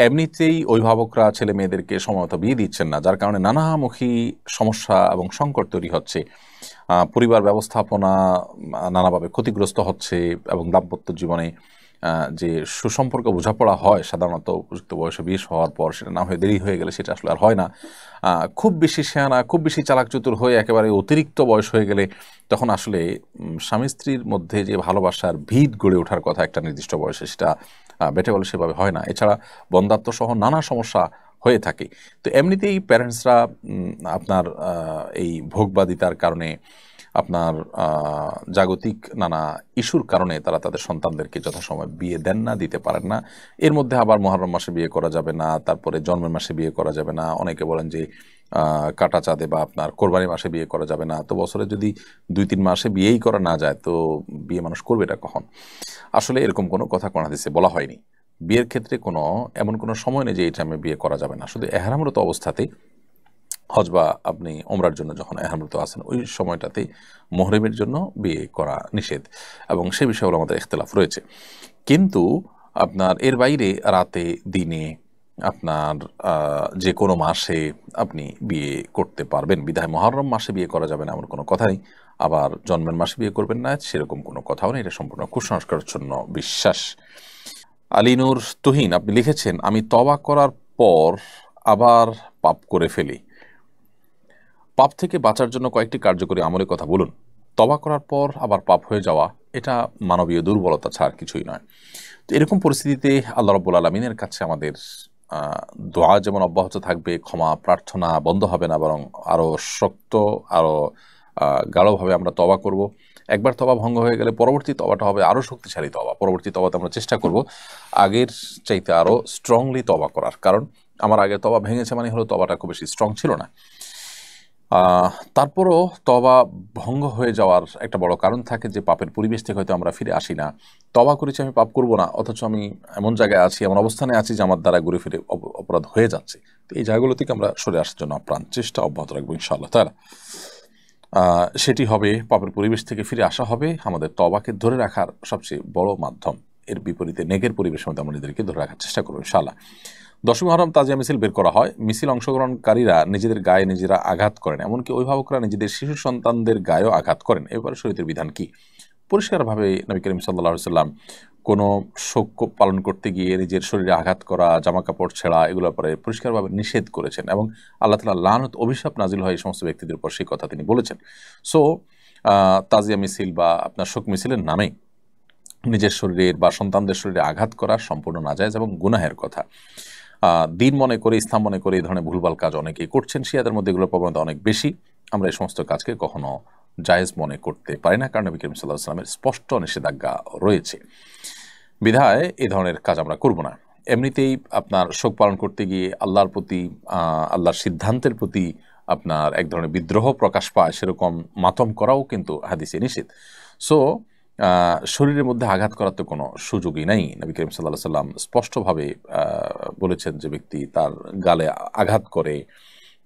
এমনিতেই অভিভাবকরা ছেলে মেয়েদেরকে সময়মতো বিয়ে দিচ্ছেন না, যার কারণে নানামুখী সমস্যা এবং সংকট তৈরি হচ্ছে। পরিবার ব্যবস্থাপনা নানাভাবে ক্ষতিগ্রস্ত হচ্ছে এবং দাম্পত্য জীবনে যে সুসম্পর্ক বোঝাপড়া হয় সাধারণত উপযুক্ত বয়সে বিয়ে হওয়ার পর, সেটা না হয়ে দেরি হয়ে গেলে সেটা আসলে আর হয় না। খুব বেশি শেয়ানা, খুব বেশি চালাক চতুর হয়ে একেবারে অতিরিক্ত বয়স হয়ে গেলে তখন আসলে স্বামী স্ত্রীর মধ্যে যে ভালোবাসার ভিত গড়ে ওঠার কথা একটা নির্দিষ্ট বয়সে, সেটা বেটে বলে সেভাবে হয় না। এছাড়া বন্ধ্যাত্ব সহ নানা সমস্যা হয়ে থাকে। তো এমনিতেই প্যারেন্টসরা আপনার এই ভোগবাদিতার কারণে, আপনার জাগতিক নানা ইস্যুর কারণে তারা তাদের সন্তানদেরকে যথাসময় বিয়ে দেন না, দিতে পারেন না। এর মধ্যে আবার মুহররম মাসে বিয়ে করা যাবে না, তারপরে জন্মের মাসে বিয়ে করা যাবে না। অনেকে বলেন যে কাটা চাঁদে বা আপনার কোরবানি মাসে বিয়ে করা যাবে না। তো বছরে যদি 2-3 মাসে বিয়েই করা না যায় তো বিয়ে মানুষ করবে এটা কখন? আসলে এরকম কোনো কথা কোন হাদিসে বলা হয়নি। বিয়ের ক্ষেত্রে এমন কোনো সময় নেই যে এই টাইমে বিয়ে করা যাবে না। শুধু এহরামরত অবস্থাতেই, হজ বা আপনি ওমরার জন্য যখন এহরামরত আছেন ওই সময়টাতে মুহরিমের জন্য বিয়ে করা নিষেধ, এবং সে বিষয়ে আমাদের ইখতিলাফ রয়েছে। কিন্তু আপনার এর বাইরে রাতে দিনে আপনার যে কোনো মাসে আপনি বিয়ে করতে পারবেন। বিধায় মুহররম মাসে বিয়ে করা যাবে না এমন কোনো কথা নেই, আবার জন্মের মাসে বিয়ে করবেন না সেরকম কোনো কথাও নেই। এটা সম্পূর্ণ কুসংস্কারাচ্ছন্ন বিশ্বাস। আলিনুর তুহিন আপনি লিখেছেন, আমি তওবা করার পর আবার পাপ করে ফেলি, পাপ থেকে বাঁচার জন্য কয়েকটি কার্যকরী আমলের কথা বলুন। তওবা করার পর আবার পাপ হয়ে যাওয়া এটা মানবীয় দুর্বলতা ছাড়া কিছুই নয়। তো এরকম পরিস্থিতিতে আল্লাহ রাব্বুল আলামিনের কাছে আমাদের দোয়া যেমন অব্যাহত থাকবে, ক্ষমা প্রার্থনা বন্ধ হবে না, বরং আরও শক্ত, আরও গাঢ়ভাবে আমরা তওবা করব। একবার তওবা ভঙ্গ হয়ে গেলে পরবর্তী তওবাটা হবে আরও শক্তিশালী তওবা। পরবর্তী তওবাতে আমরা চেষ্টা করব আগের চাইতে আরও স্ট্রংলি তওবা করার, কারণ আমার আগের তওবা ভেঙেছে মানে হলো তওবাটা খুব বেশি স্ট্রং ছিল না। তারপরও তওবা ভঙ্গ হয়ে যাওয়ার একটা বড় কারণ থাকে যে পাপের পরিবেশ থেকে হয়তো আমরা ফিরে আসি না। তওবা করেছি আমি পাপ করব না, অথচ আমি এমন জায়গায় আছি, এমন অবস্থানে আছি যে আমার দ্বারা ঘুরে ফিরে অপরাধ হয়ে যাচ্ছে। তো এই জায়গাগুলো থেকে আমরা সরে আসার জন্য আপ্রাণ চেষ্টা অব্যাহত রাখবো ইনশাআল্লাহ তাআলা। সেটি হবে, পাপের পরিবেশ থেকে ফিরে আসা হবে আমাদের তওবাকে ধরে রাখার সবচেয়ে বড় মাধ্যম। এর বিপরীতে নেকের পরিবেশের মধ্যে আমরা নিজেদেরকে ধরে রাখার চেষ্টা করবো ইনশাআল্লাহ। 10ই মুহররম তাজিয়া মিছিল বের করা হয়। মিছিল অংশগ্রহণকারীরা নিজেদের গায়ে নিজেরা আঘাত করেন, এমনকি অভিভাবকরা নিজেদের শিশু সন্তানদের গায়েও আঘাত করেন। এ ব্যাপারে শরীয়তের বিধান কি? পরিষ্কারভাবে নবী করিম সাল্লাল্লাহু আলাইহি ওয়াসাল্লাম কোনো শোক পালন করতে গিয়ে নিজের শরীরে আঘাত করা, জামা কাপড় ছেঁড়া, এগুলোর পরে পরিষ্কারভাবে নিষেধ করেছেন, এবং আল্লাহ তাআলা লানত অভিশাপ নাজিল হয় এই সমস্ত ব্যক্তিদের উপর, সেই কথা তিনি বলেছেন। সো তাজিয়া মিছিল বা আপনার শোক মিছিলের নামে নিজের শরীরের বা সন্তানদের শরীরে আঘাত করা সম্পূর্ণ নাজায়েজ এবং গুনাহের কথা। দিন মনে করে, ইসলাম মনে করে এই ধরনের ভুলভাল কাজ অনেকেই করছেন। শিয়াদের মধ্যে এগুলোর প্রবণতা অনেক বেশি। আমরা এই সমস্ত কাজকে কখনো জায়েজ মনে করতে পারি না, কারণ নবী করিম সাল্লাল্লাহু আলাইহি ওয়াসাল্লামের স্পষ্ট নিষেধাজ্ঞা রয়েছে। বিধায় এই ধরনের কাজ আমরা করব না। এমনিতেই আপনার শোক পালন করতে গিয়ে আল্লাহর প্রতি, আল্লাহর সিদ্ধান্তের প্রতি আপনার এক ধরনের বিদ্রোহ প্রকাশ পায়, সেরকম মাতম করাও কিন্তু হাদিসে নিষেধ। সো শরীরের মধ্যে আঘাত করার তো কোনো সুযোগই নেই। নবী করিম সাল্লাল্লাহু আলাইহি ওয়াসাল্লাম স্পষ্টভাবে বলেছেন যে ব্যক্তি তার গালে আঘাত করে,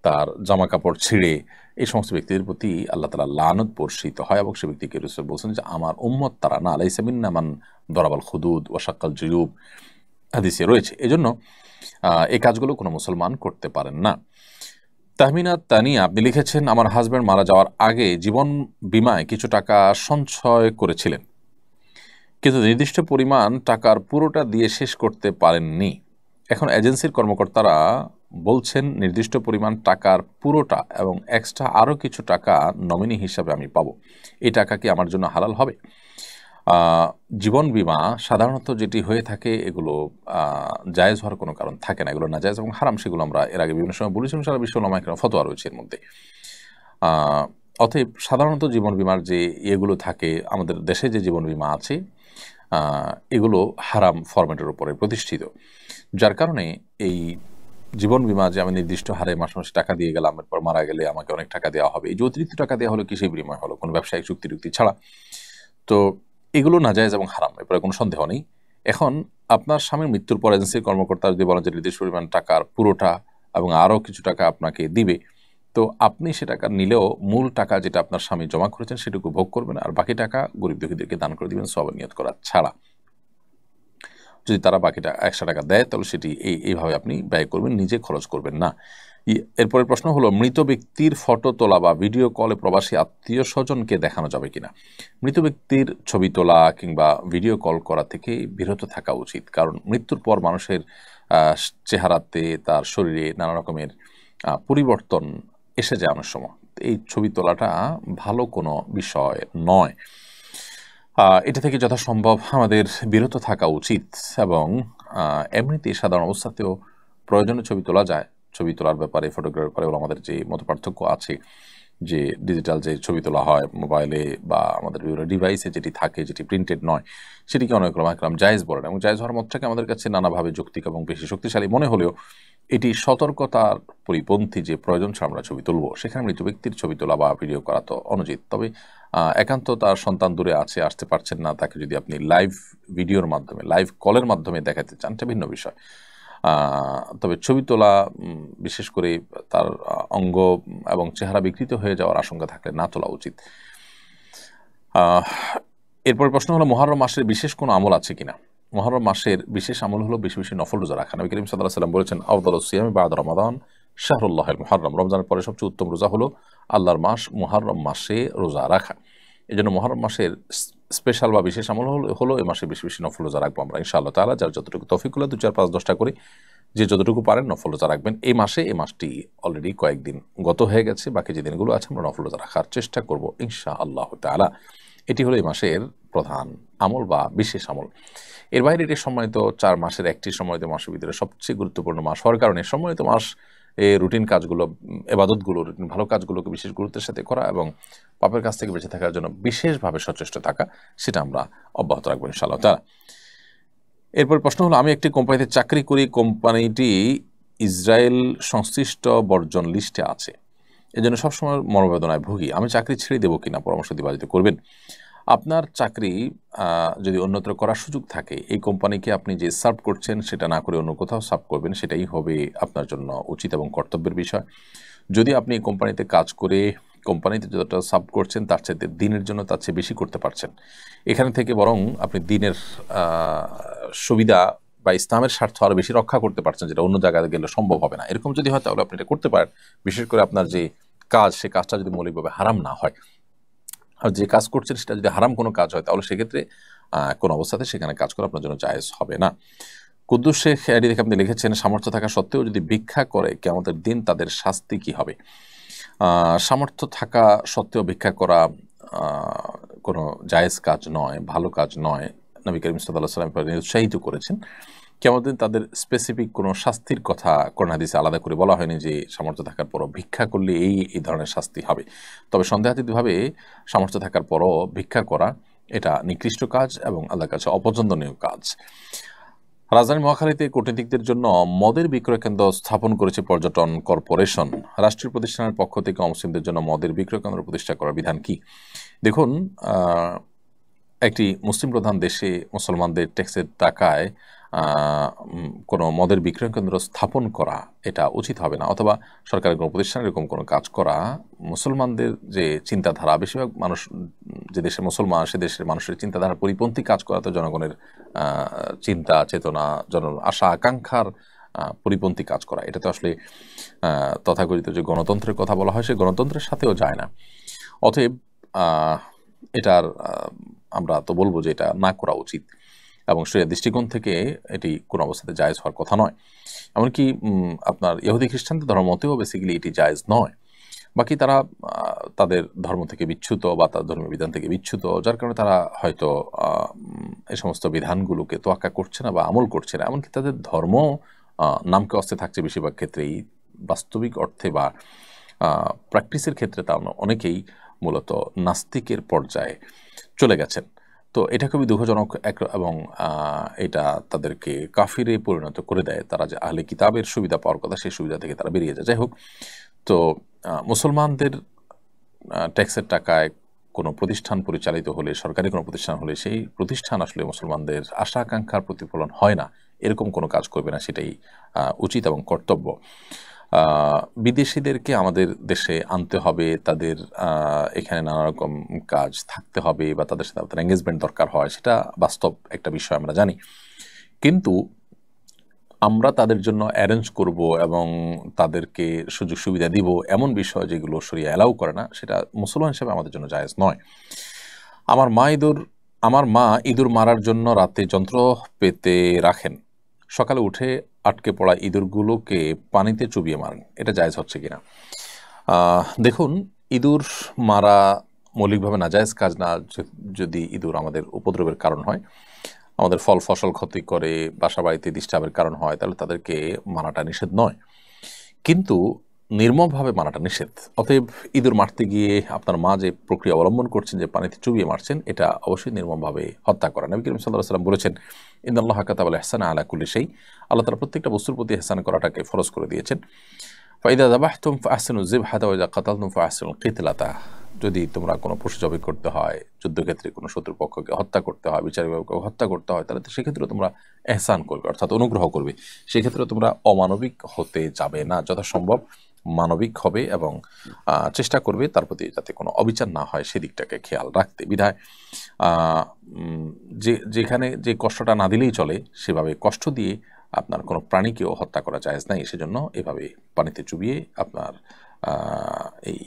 তার জামা কাপড় ছিঁড়ে, এই সমস্ত ব্যক্তিদের প্রতি আল্লাহ তাআলা লানত বর্ষিত হয়, এবং সে ব্যক্তিকে রাসূল বলছেন যে আমার উম্মত তারা না, লাইসা মিন্না মান দরাবাল খুদুদ ওয়া শাক্কাল জুয়ুব, হাদিসে রয়েছে। এজন্য এই কাজগুলো কোনো মুসলমান করতে পারেন না। তাহমিনা তানিয়া আপনি লিখেছেন, আমার হাজব্যান্ড মারা যাওয়ার আগে জীবন বীমায় কিছু টাকা সঞ্চয় করেছিলেন, কিন্তু নির্দিষ্ট পরিমাণ টাকার পুরোটা দিয়ে শেষ করতে পারেননি। এখন এজেন্সির কর্মকর্তারা বলছেন নির্দিষ্ট পরিমাণ টাকার পুরোটা এবং এক্সট্রা আরও কিছু টাকা নমিনি হিসাবে আমি পাবো। এই টাকা কি আমার জন্য হালাল হবে? জীবন বীমা সাধারণত যেটি হয়ে থাকে এগুলো জায়েজ হওয়ার কোনো কারণ থাকে না, এগুলো নাজায়েজ এবং হারাম। সেগুলো আমরা এর আগে বিভিন্ন সময় বলেছিলাম, সারা বিশ্ব উলামায়ে কেরাম ফতোয়া রয়েছে এর মধ্যে। অতএব সাধারণত জীবন বীমার যে ইয়েগুলো থাকে, আমাদের দেশে যে জীবন বীমা আছে এগুলো হারাম ফরম্যাটের উপরে প্রতিষ্ঠিত, যার কারণে এই জীবন বীমা যে আমি নির্দিষ্ট হারে মাসে মাসে টাকা দিয়ে গেলাম, এরপর মারা গেলে আমাকে অনেক টাকা দেওয়া হবে, এই যে অতিরিক্ত টাকা দেওয়া হলো কিসের বিনিময় হলো? কোনো ব্যবসায়িক চুক্তি ছাড়া। তো এগুলো নাজায়েজ এবং হারাম, এরপরে কোনো সন্দেহ নেই। এখন আপনার স্বামীর মৃত্যুর পর এজেন্সির কর্মকর্তা যদি বলেন যে নির্দিষ্ট পরিমাণ টাকার পুরোটা এবং আরও কিছু টাকা আপনাকে দিবে, তো আপনি সে টাকা নিলেও মূল টাকা যেটা আপনার স্বামী জমা করেছেন সেটুকু ভোগ করবেন, আর বাকি টাকা গরিব দুঃখীদেরকে দান করে দিবেন সওয়াব নিয়ত করা ছাড়া। যদি তারা বাকিটা 100 টাকা দেয় তাহলে সেটি এইভাবে আপনি ব্যয় করবেন, নিজে খরচ করবেন না। এরপরের প্রশ্ন হলো, মৃত ব্যক্তির ফটো তোলা বা ভিডিও কলে প্রবাসী আত্মীয় স্বজনকে দেখানো যাবে কিনা? মৃত ব্যক্তির ছবি তোলা কিংবা ভিডিও কল করা থেকে বিরত থাকা উচিত, কারণ মৃত্যুর পর মানুষের চেহারাতে, তার শরীরে নানা রকমের পরিবর্তন এসে যায় অনেক সময়। এই ছবি তোলাটা ভালো কোনো বিষয় নয়। এটা থেকে যথাসম্ভব আমাদের বিরত থাকা উচিত, এবং এমনিতে সাধারণ অবস্থাতেও প্রয়োজনে ছবি তোলা যায়। ছবি তোলার ব্যাপারে, ফটোগ্রাফির ব্যাপারে আমাদের যে মত পার্থক্য আছে, যে ডিজিটাল যে ছবি তোলা হয় মোবাইলে বা আমাদের বিভিন্ন ডিভাইসে যেটি থাকে, যেটি প্রিন্টেড নয়, সেটিকে অনেক রকম জায়েজ বলেন, এবং জায়েজ হওয়ার মতটাকে আমাদের কাছে নানাভাবে যৌক্তিক এবং বেশি শক্তিশালী মনে হলেও এটি সতর্কতার পরিপন্থী যে প্রয়োজন ছাড়া আমরা ছবি তুলব। সেখানে মৃত ব্যক্তির ছবি তোলা বা ভিডিও করা তো অনুচিত। তবে একান্ত তার সন্তান দূরে আসতে পারছেন না, তাকে যদি আপনি লাইভ ভিডিওর মাধ্যমে, লাইভ কলের মাধ্যমে দেখাতে চান, এটা ভিন্ন বিষয়। তবে ছবি তোলা, বিশেষ করে তার অঙ্গ এবং চেহারা বিকৃত হয়ে যাওয়ার আশঙ্কা থাকলে না তোলা উচিত। এরপর প্রশ্ন হলো, মুহররম মাসের বিশেষ কোনো আমল আছে কিনা? মুহররম মাসের বিশেষ আমল হলো বেশি বেশি নফল রোজা রাখা। নবী করিম সাল্লাল্লাহু আলাইহি ওয়াসাল্লাম বলেছেন, আফদালুস সিয়ামি বা'দা রমাদান শাহরুল্লাহিল মুহররম, রমজানের পরে সবচেয়ে উত্তম রোজা হলো আল্লাহর মাস মুহররম মাসে রোজা রাখা। এই জন্য মুহররম মাসের স্পেশাল বা বিশেষ আমল হলো এই মাসে বেশি বেশি নফল রোজা রাখবো আমরা ইনশাআল্লাহ তাআলা। যার যতটুকু তৌফিক হলো 2, 4, 5, 10টা করে যে যতটুকু পারেন নফল রোজা রাখবেন এই মাসটি অলরেডি কয়েকদিন গত হয়ে গেছে, বাকি যে দিনগুলো আছে আমরা নফল রোজা রাখার চেষ্টা করব ইনশাআল্লাহ তাআলা। এটি হলো এই মাসের প্রধান আমল বা বিশেষ আমল। এর বাইরে এটি সম্মানিত 4 মাসের একটি সম্মানিত মাসের ভিতরে সবচেয়ে গুরুত্বপূর্ণ মাস হওয়ার কারণে সম্মানিত মাস রুটিন কাজগুলো, এবাদতগুলো, রুটিন ভালো কাজগুলোকে বিশেষ গুরুত্বের সাথে করা এবং পাপের কাছ থেকে বেঁচে থাকার জন্য বিশেষভাবে সচেষ্ট থাকা, সেটা আমরা অব্যাহত রাখবো ইনশাআল্লাহ তাআলা। এরপর প্রশ্ন হলো, আমি একটি কোম্পানিতে চাকরি করি, কোম্পানিটি ইসরায়েল সংশ্লিষ্ট বর্জন লিস্টে আছে, এজন্য সবসময় মনোবেদনায় ভুগি, আমি চাকরি ছেড়ে দেবো কিনা? পরামর্শ দিবাজিত করবেন। আপনার চাকরি যদি অন্যত্র করার সুযোগ থাকে, এই কোম্পানিকে আপনি যে সার্ভ করছেন সেটা না করে অন্য কোথাও সার্ভ করবেন, সেটাই হবে আপনার জন্য উচিত এবং কর্তব্যের বিষয়। যদি আপনি কোম্পানিতে কাজ করে কোম্পানিতে যতটা সার্ভ করছেন তার চাইতে দিনের জন্য তার চেয়ে বেশি করতে পারছেন, এখানে থেকে বরং আপনি দিনের সুবিধা বা ইসলামের স্বার্থ আরও বেশি রক্ষা করতে পারছেন, যেটা অন্য জায়গায় গেলে সম্ভব হবে না। এরকম যদি হয় তাহলে আপনি এটা করতে পারেন, বিশেষ করে আপনার যে কাজ, সে কাজটা যদি মৌলিকভাবে হারাম না হয়। আর যে কাজ করছেন সেটা যদি হারাম কোনো কাজ হয় তাহলে সেক্ষেত্রে কোনো অবস্থাতে সেখানে কাজ করা আপনার জন্য জায়েজ হবে না। কুদ্দুস শেখ এটি দেখে আপনি লিখেছেন, সামর্থ্য থাকা সত্ত্বেও যদি ভিক্ষা করে কিয়ামতের দিন তাদের শাস্তি কি হবে? সামর্থ্য থাকা সত্ত্বেও ভিক্ষা করা কোনো জায়েজ কাজ নয়, ভালো কাজ নয়। নবী করিম সাল্লাল্লাহু আলাইহি ওয়াসাল্লাম উৎসাহিত করেছেন কিয়ামতের দিন তাদের স্পেসিফিক কোনো শাস্তির কথা কোরআন হাদিসে আলাদা করে বলা হয়নি যে সামর্থ্য থাকার পরও ভিক্ষা করলে এই ধরনের শাস্তি হবে। তবে সন্দেহাতীতভাবে সামর্থ্য থাকার পরও ভিক্ষা করা এটা নিকৃষ্ট কাজ এবং আল্লাহর কাছে অপছন্দনীয় কাজ। রাজধানী মহাখালীতে কূটনীতিকদের জন্য মদের বিক্রয় কেন্দ্র স্থাপন করেছে পর্যটন কর্পোরেশন। রাষ্ট্রীয় প্রতিষ্ঠানের পক্ষ থেকে অমুসলিমদের জন্য মদের বিক্রয় কেন্দ্র প্রতিষ্ঠা করার বিধান কি? দেখুন, একটি মুসলিম প্রধান দেশে মুসলমানদের ট্যাক্সের টাকায় কোনো মদের বিক্রয় কেন্দ্র স্থাপন করা এটা উচিত হবে না, অথবা সরকারের কোনো প্রতিষ্ঠানে এরকম কোনো কাজ করা মুসলমানদের যে চিন্তাধারা, বেশিরভাগ মানুষ যে দেশের মুসলমান সে দেশের মানুষের চিন্তাধারার পরিপন্থী কাজ করা, তো জনগণের চিন্তা চেতনা আশা আকাঙ্ক্ষার পরিপন্থী কাজ করা, এটা তো আসলে তথাকথিত যে গণতন্ত্রের কথা বলা হয় সেই গণতন্ত্রের সাথেও যায় না। অতএব এটার আমরা তো বলবো যে এটা না করা উচিত এবং শরিয়ার দৃষ্টিকোণ থেকে এটি কোনো অবস্থাতে জায়েজ হওয়ার কথা নয়। এমনকি আপনার ইহুদি খ্রিস্টানদের ধর্ম মতেও বেসিক্যালি এটি জায়েজ নয়। বাকি তারা তাদের ধর্ম থেকে বিচ্যুত বা তার ধর্মীয় বিধান থেকে বিচ্যুত, যার কারণে তারা হয়তো এই সমস্ত বিধানগুলোকে তোয়াক্কা করছে না বা আমল করছে না। এমনকি তাদের ধর্ম নামকে অস্তে থাকছে বেশিরভাগ ক্ষেত্রেই, বাস্তবিক অর্থে বা প্র্যাকটিসের ক্ষেত্রে তা অনেকেই মূলত নাস্তিকের পর্যায়ে চলে গেছেন। তো এটা খুবই দুঃখজনক এবং এটা তাদেরকে কাফিরে পরিণত করে দেয়। তারা যে আহলে কিতাবের সুবিধা পাওয়ার কথা সেই সুবিধা থেকে তারা বেরিয়ে যায়। যাই হোক, তো মুসলমানদের ট্যাক্সের টাকায় কোনো প্রতিষ্ঠান পরিচালিত হলে, সরকারি কোনো প্রতিষ্ঠান হলে, সেই প্রতিষ্ঠান আসলে মুসলমানদের আশা আকাঙ্ক্ষার প্রতিফলন হয় না, এরকম কোনো কাজ করবে না, সেটাই উচিত এবং কর্তব্য। বিদেশিদেরকে আমাদের দেশে আনতে হবে, তাদের এখানে নানা রকম কাজ থাকতে হবে বা তাদের সাথে আপনার এঙ্গেজমেন্ট দরকার হয়, সেটা বাস্তব একটা বিষয় আমরা জানি। কিন্তু আমরা তাদের জন্য অ্যারেঞ্জ করব এবং তাদেরকে সুযোগ সুবিধা দিব এমন বিষয় যেগুলো শরিয়া অ্যালাউ করে না, সেটা মুসলমান হিসেবে আমাদের জন্য জায়েজ নয়। আমার মা ইঁদুর মারার জন্য রাতে যন্ত্র পেতে রাখেন, সকালে উঠে আটকে পড়া ইঁদুরগুলোকে পানিতে চুবিয়ে মারেন, এটা জায়েজ হচ্ছে কিনা? দেখুন, ইঁদুর মারা মৌলিকভাবে নাজায়েজ কাজ না। যদি ইঁদুর আমাদের উপদ্রবের কারণ হয়, আমাদের ফল ফসল ক্ষতি করে, বাসা বাড়িতে ডিস্টার্বের কারণ হয়, তাহলে তাদেরকে মারাটা নিষেধ নয়, কিন্তু নির্মমভাবে মারাটা নিষেধ। অতএব ইঁদুর মারতে গিয়ে আপনার মা যে প্রক্রিয়া অবলম্বন করছেন, যে পানিতে চুবিয়ে মারছেন, এটা অবশ্যই নির্মমভাবে হত্যা করা। নবী করিম সাল্লাল্লাহু আলাইহি ওয়াসাল্লাম বলেছেন, ইন্নাল্লাহা কাতাবাল ইহসানা আলা কুল্লি শাই, আল্লাহ তাআলা প্রত্যেকটা বস্তুর প্রতি ইহসান করাটাকে ফরজ করে দিয়েছেন। ফাইদা যাবাহতুম ফাহসিনু যিবহাতা ওয়া ইযা কাতালতুম ফাহসিনুল কিতলাতা, যদি তোমরা কোনো পশু জবাই করতে হয়, যুদ্ধক্ষেত্রে কোনো শত্রুপক্ষকে হত্যা করতে হয়, বিচারিকভাবে হত্যা করতে হয়, তাহলে তো সেক্ষেত্রে তোমরা ইহসান করবে, অর্থাৎ অনুগ্রহ করবে। সেক্ষেত্রে তোমরা অমানবিক হতে যাবে না, যথাসম্ভব মানবিক হবে এবং চেষ্টা করবে তার প্রতি যাতে কোনো অবিচার না হয় সেদিকটাকে খেয়াল রাখতে। বিধায় যেখানে যে কষ্টটা না দিলেই চলে, সেভাবে কষ্ট দিয়ে আপনার কোনো প্রাণীকেও হত্যা করা জায়েজ নাই। সেজন্য এভাবে পানিতে চুবিয়ে আপনার এই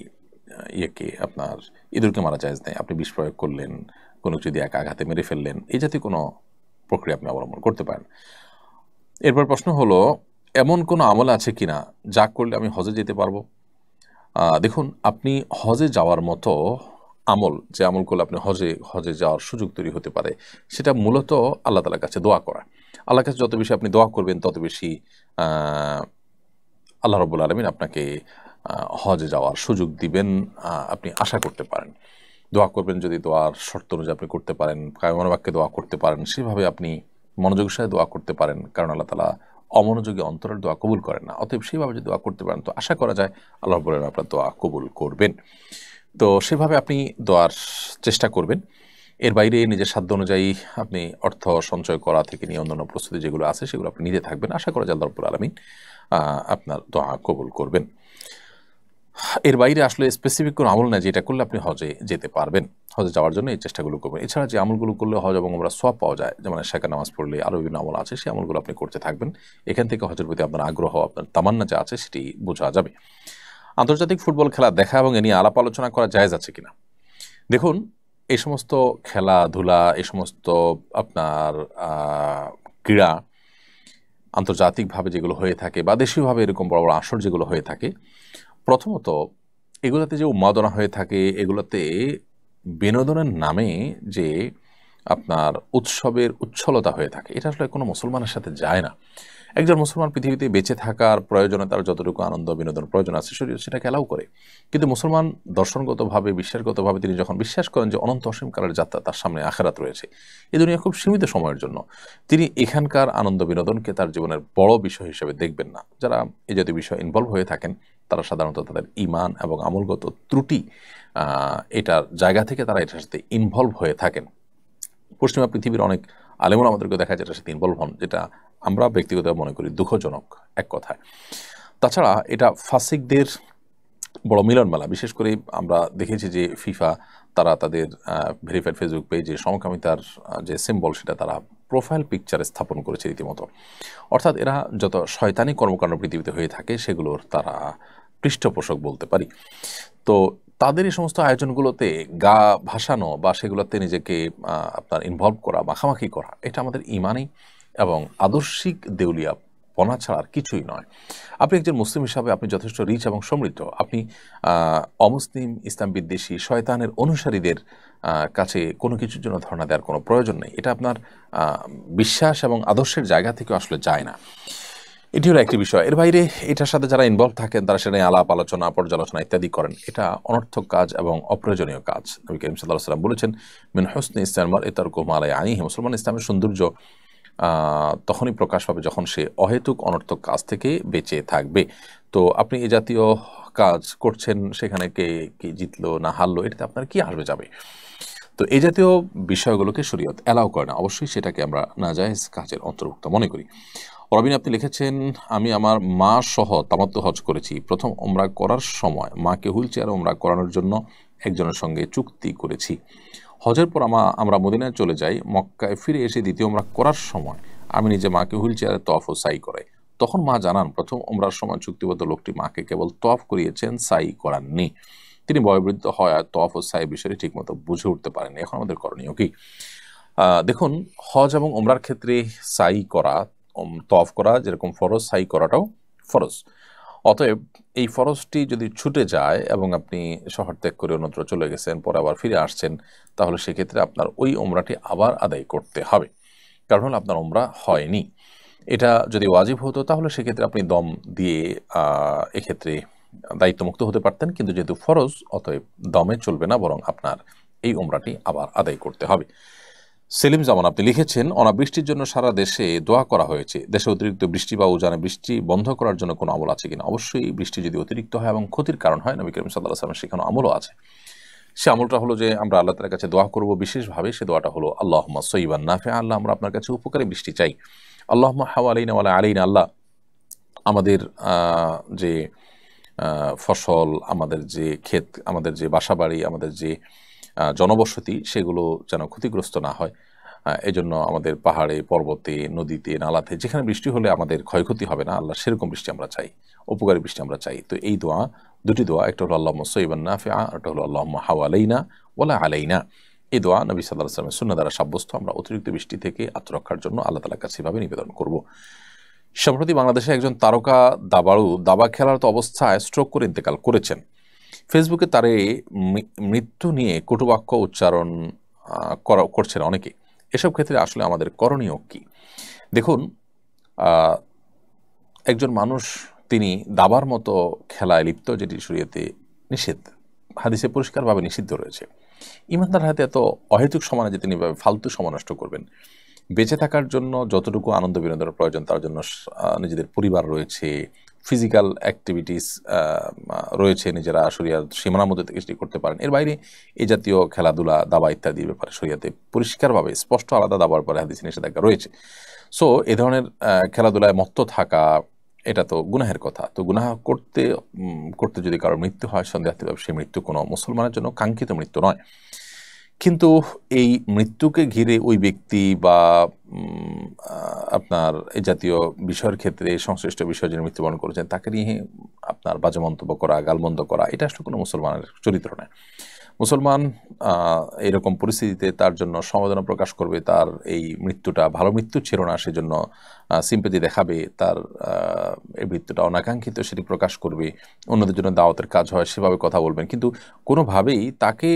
আপনার ইঁদুরকে মারা জায়েজ নাই। আপনি বিষ প্রয়োগ করলেন, কোনো যদি এক আঘাতে মেরে ফেললেন, এই জাতীয় কোনো প্রক্রিয়া আপনি অবলম্বন করতে পারেন। এরপর প্রশ্ন হলো, এমন কোনো আমল আছে কিনা যা করলে আমি হজে যেতে পারবো? দেখুন, আপনি হজে যাওয়ার মতো আমল, যে আমল করলে আপনি হজে যাওয়ার সুযোগ তৈরি হতে পারে, সেটা মূলত আল্লাহ তাআলার কাছে দোয়া করা। আল্লাহর কাছে যত বেশি আপনি দোয়া করবেন, তত বেশি আল্লাহ রাব্বুল আলামিন আপনাকে হজে যাওয়ার সুযোগ দিবেন, আপনি আশা করতে পারেন। দোয়া করবেন, যদি দোয়ার শর্ত অনুযায়ী আপনি করতে পারেন, কায়মান বাক্যে দোয়া করতে পারেন, সেভাবে আপনি মনোযোগের সাথে দোয়া করতে পারেন, কারণ আল্লাহ তাআলা অমনোযোগী অন্তরের দোয়া কবুল করেন না। অতএব সেভাবে যদি দোয়া করতে পারেন, তো আশা করা যায় আল্লাহ রাব্বুল আলামিন আপনার দোয়া কবুল করবেন। তো সেভাবে আপনি দোয়ার চেষ্টা করবেন। এর বাইরে নিজের সাধ্য অনুযায়ী আপনি অর্থ সঞ্চয় করা থেকে নিয়ে অন্যান্য প্রস্তুতি যেগুলো আছে সেগুলো আপনি নিতে থাকবেন। আশা করা যায় আল্লাহ রাব্বুল আলামিন আপনার দোয়া কবুল করবেন। এর বাইরে আসলে স্পেসিফিক কোনো আমল নেই যেটা করলে আপনি হজে যেতে পারবেন। হজে যাওয়ার জন্য এই চেষ্টাগুলো করবেন। এছাড়া যে আমলগুলো করলে হজ এবং ওমরা সওয়াব পাওয়া যায়, যেমন শাকা নামাজ পড়লে আরও বিভিন্ন আমল আছে, সেই আমলগুলো আপনি করতে থাকবেন। এখান থেকে হজের প্রতি আপনার আগ্রহ, আপনার তামান্না যা আছে সেটি বোঝা যাবে। আন্তর্জাতিক ফুটবল খেলা দেখা এবং এ নিয়ে আলাপ আলোচনা করা জায়েজ আছে কিনা? দেখুন, এই সমস্ত খেলাধুলা, এই সমস্ত আপনার ক্রীড়া আন্তর্জাতিকভাবে যেগুলো হয়ে থাকে বা দেশীয়ভাবে এরকম বড় বড় আসর যেগুলো হয়ে থাকে, প্রথমত এগুলোতে যে উন্মাদনা হয়ে থাকে, এগুলোতে বিনোদনের নামে যে আপনার উৎসবের উচ্ছলতা হয়ে থাকে, এটা আসলে কোনো মুসলমানের সাথে যায় না। একজন মুসলমান পৃথিবীতে বেঁচে থাকার প্রয়োজনে তার যতটুকু আনন্দ বিনোদন প্রয়োজন আছে শরীর সেটাকে অ্যালাউ করে। কিন্তু মুসলমান দর্শনগতভাবে বিশ্বাসগতভাবে তিনি যখন বিশ্বাস করেন যে অনন্ত অসীমকালের যাত্রা তার সামনে আখিরাত রয়েছে, এই দুনিয়া খুব সীমিত সময়ের জন্য, তিনি এখানকার আনন্দ বিনোদনকে তার জীবনের বড় বিষয় হিসেবে দেখবেন না। যারা এই জাতীয় বিষয়ে ইনভলভ হয়ে থাকেন তারা সাধারণত তাদের ঈমান এবং আমলগত ত্রুটি এটার জায়গা থেকে তারা এটার সাথে ইনভলভ হয়ে থাকেন। পশ্চিমা পৃথিবীর অনেক আলেমুল আমাদেরকে দেখা যায় এটার সাথে ইনভলভ হন, যেটা আমরা ব্যক্তিগতভাবে মনে করি দুঃখজনক এক কথায়। তাছাড়া এটা ফাসিকদের বড় মিলনমেলা। বিশেষ করে আমরা দেখেছি যে ফিফা তারা তাদের ভেরিফাইড ফেসবুক পেজে সমকামিতার যে সিম্বল সেটা তারা প্রোফাইল পিকচারে স্থাপন করেছে রীতিমতো। অর্থাৎ এরা যত শয়তানি কর্মকাণ্ড পৃথিবীতে হয়ে থাকে সেগুলোর তারা পৃষ্ঠপোষক বলতে পারি। তো তাদের এই সমস্ত আয়োজনগুলোতে গা ভাসানো বা সেগুলোতে নিজেকে আপনার ইনভলভ করা, মাখামাখি করা, এটা আমাদের ইমানি এবং আদর্শিক দেউলিয়া পনা ছাড়া আর কিছুই নয়। আপনি একজন মুসলিম হিসাবে আপনি যথেষ্ট রিচ এবং সমৃদ্ধ, আপনি অমুসলিম ইসলাম বিদ্বেষী শয়তানের অনুসারীদের কাছে কোনো কিছুর জন্য ধারণা দেওয়ার কোনো প্রয়োজন নেই। এটা আপনার বিশ্বাস এবং আদর্শের জায়গা থেকে আসলে যায় না। এটি হলো একটি বিষয়। এর বাইরে এটার সাথে যারা ইনভলভ থাকেন তারা সেটা আলাপ আলোচনা পর্যালোচনা ইত্যাদি করেন, এটা অনর্থক কাজ এবং অপ্রয়োজনীয় কাজ। নবী করিম সাল্লাল্লাহু আলাইহি ওয়াসাল্লাম বলেছেন, মিন হুসনি ইসলামিল মারই তারকুহু মা লা ইয়ানিহি। মুসলমান ইসলামের সৌন্দর্য তখনই প্রকাশ পাবে যখন সে অহেতুক অনর্থক কাজ থেকে বেঁচে থাকবে। তো আপনি এ জাতীয় কাজ করছেন, সেখানে কে জিতলো না হারলো এটাতে আপনার কি আসবে যাবে। তো এই জাতীয় বিষয়গুলোকে শরীয়ত অ্যালাউ করে না, অবশ্যই সেটাকে আমরা নাজায়েজ কাজের অন্তর্ভুক্ত মনে করি। রবিন আপনি লিখেছেন, আমি আমার মা সহ তামাত্তু হজ করেছি। প্রথম ওমরা করার সময় মাকে হুইল চেয়ারে ওমরা করানোর জন্য একজনের সঙ্গে চুক্তি করেছি। হজের পর আমরা মদিনায় চলে যাই। মক্কায় ফিরে এসে দ্বিতীয় ওমরা করার সময় আমি নিজে মাকে হুইল চেয়ারে তওয়াফ ও সাই করে। তখন মা জানান প্রথম ওমরার সময় চুক্তিবদ্ধ লোকটি মাকে কেবল তওয়াফ করিয়েছেন, সাই করাননি। তিনি বয়োবৃদ্ধ হয় আর তওয়াফ ও সাই বিষয়টি ঠিকমতো বুঝে উঠতে পারেননি। এখন আমাদের করণীয় কি? দেখুন, হজ এবং ওমরার ক্ষেত্রে সাই করা, তওয়াফ করা যেরকম ফরজ, সাই করাটাও ফরজ। অতএব এই ফরজটি যদি ছুটে যায় এবং আপনি শহর ত্যাগ করে অন্যত্র চলে গেছেন, পরে আবার ফিরে আসছেন, তাহলে সেক্ষেত্রে আপনার ওই ওমরাটি আবার আদায় করতে হবে, কারণ হলো আপনার ওমরা হয়নি। এটা যদি ওয়াজিব হতো তাহলে সেক্ষেত্রে আপনি দম দিয়ে এক্ষেত্রে দায়িত্বমুক্ত হতে পারতেন, কিন্তু যেহেতু ফরজ অতএব দমে চলবে না, বরং আপনার এই ওমরাটি আবার আদায় করতে হবে। সেলিম জামান আপনি লিখেছেন, অনাবৃষ্টির জন্য সারা দেশে দোয়া করা হয়েছে। দেশে অতিরিক্ত বৃষ্টি বা উজানে বৃষ্টি বন্ধ করার জন্য কোনো আমল আছে কিনা? অবশ্যই বৃষ্টি যদি অতিরিক্ত হয় এবং ক্ষতির কারণ হয়, নবী করিম সাল্লাল্লাহু আলাইহি ওয়াসাল্লাম সেখানে আমলও আছে। সে আমলটা হলো যে আমরা আল্লাহ তাআলার কাছে দোয়া করব বিশেষভাবে। সে দোয়াটা হলো আল্লাহুম্মা সাইয়্যিবান নাফিআ। আল্লাহ, আমরা আপনার কাছে উপকারী বৃষ্টি চাই। আল্লাহুম্মা হাওয়ালাইনা ওয়ালা আলাইনা। আল্লাহ, আমাদের যে ফসল, আমাদের যে ক্ষেত, আমাদের যে বাসাবাড়ি, আমাদের যে জনবসতি, সেগুলো যেন ক্ষতিগ্রস্ত না হয়। এই জন্য আমাদের পাহাড়ে, পর্বতে, নদীতে, নালাতে যেখানে বৃষ্টি হলে আমাদের ক্ষয়ক্ষতি হবে না, আল্লাহ সেরকম বৃষ্টি আমরা চাই, উপকারী বৃষ্টি আমরা চাই। তো এই দোয়া, দুটি দোয়া, একটা হলো আল্লাহুম্মা সাইয়্যিবান নাফিআ, একটা হলো আল্লাহুম্মা হাওয়ালাইনা ওয়ালা আলাইনা। এই দোয়া নবী সাল্লাল্লাহু আলাইহি ওয়াসাল্লামের সুন্নাহ দ্বারা সাব্যস্ত। আমরা অতিরিক্ত বৃষ্টি থেকে আত্মরক্ষার জন্য আল্লাহ তাআলার কাছে এভাবে নিবেদন করব। সম্প্রতি বাংলাদেশে একজন তারকা দাবাড়ু দাবা খেলারত অবস্থায় স্ট্রোক করে ইন্তেকাল করেছেন। ফেসবুকে তার এই মৃত্যু নিয়ে কটুবাক্য উচ্চারণ করছেন অনেকে। এসব ক্ষেত্রে আসলে আমাদের করণীয় কি? দেখুন, একজন মানুষ তিনি দাবার মতো খেলায় লিপ্ত, যেটি শরীয়তে নিষেধ, হাদিসে পরিষ্কারভাবে নিষিদ্ধ রয়েছে। ইমানদার হাতে এত অহেতুক সময় যে তিনি ফালতু সময় নষ্ট করবেন। বেঁচে থাকার জন্য যতটুকু আনন্দ বিনোদনের প্রয়োজন, তার জন্য নিজেদের পরিবার রয়েছে, ফিজিক্যাল অ্যাক্টিভিটিস রয়েছে, নিজেরা শরিয়ার সীমানার মধ্যে থেকে সেটি করতে পারেন। এর বাইরে এই জাতীয় খেলাধুলা, দাবা ইত্যাদির ব্যাপারে শরিয়াতে পরিষ্কারভাবে স্পষ্ট আলাদা দাবার পরে হাদিসে নিষেধাজ্ঞা রয়েছে। সো এ ধরনের খেলাধুলায় মত্ত থাকা, এটা তো গুনাহের কথা। তো গুনাহ করতে করতে যদি কারোর মৃত্যু হয়, সন্দেহাতীতভাবে সেই মৃত্যু কোনো মুসলমানের জন্য কাঙ্ক্ষিত মৃত্যু নয়। কিন্তু এই মৃত্যুকে ঘিরে ওই ব্যক্তি বা আপনার এই জাতীয় বিষয়ের ক্ষেত্রে সংশ্লিষ্ট বিষয় যিনি মৃত্যুবরণ করেছেন তাকে নিয়ে আপনার বাজে মন্তব্য করা, গালমন্দ করা, এটা আসলে কোনো মুসলমানের চরিত্র নয়। মুসলমান এরকম পরিস্থিতিতে তার জন্য সমবেদনা প্রকাশ করবে, তার এই মৃত্যুটা ভালো মৃত্যু ছিল না সেজন্য সিম্পেথি দেখাবে, তার এই মৃত্যুটা অনাকাঙ্ক্ষিত সেটি প্রকাশ করবে, অন্যদের জন্য দাওয়াতের কাজ হয় সেভাবে কথা বলবেন, কিন্তু কোনোভাবেই তাকে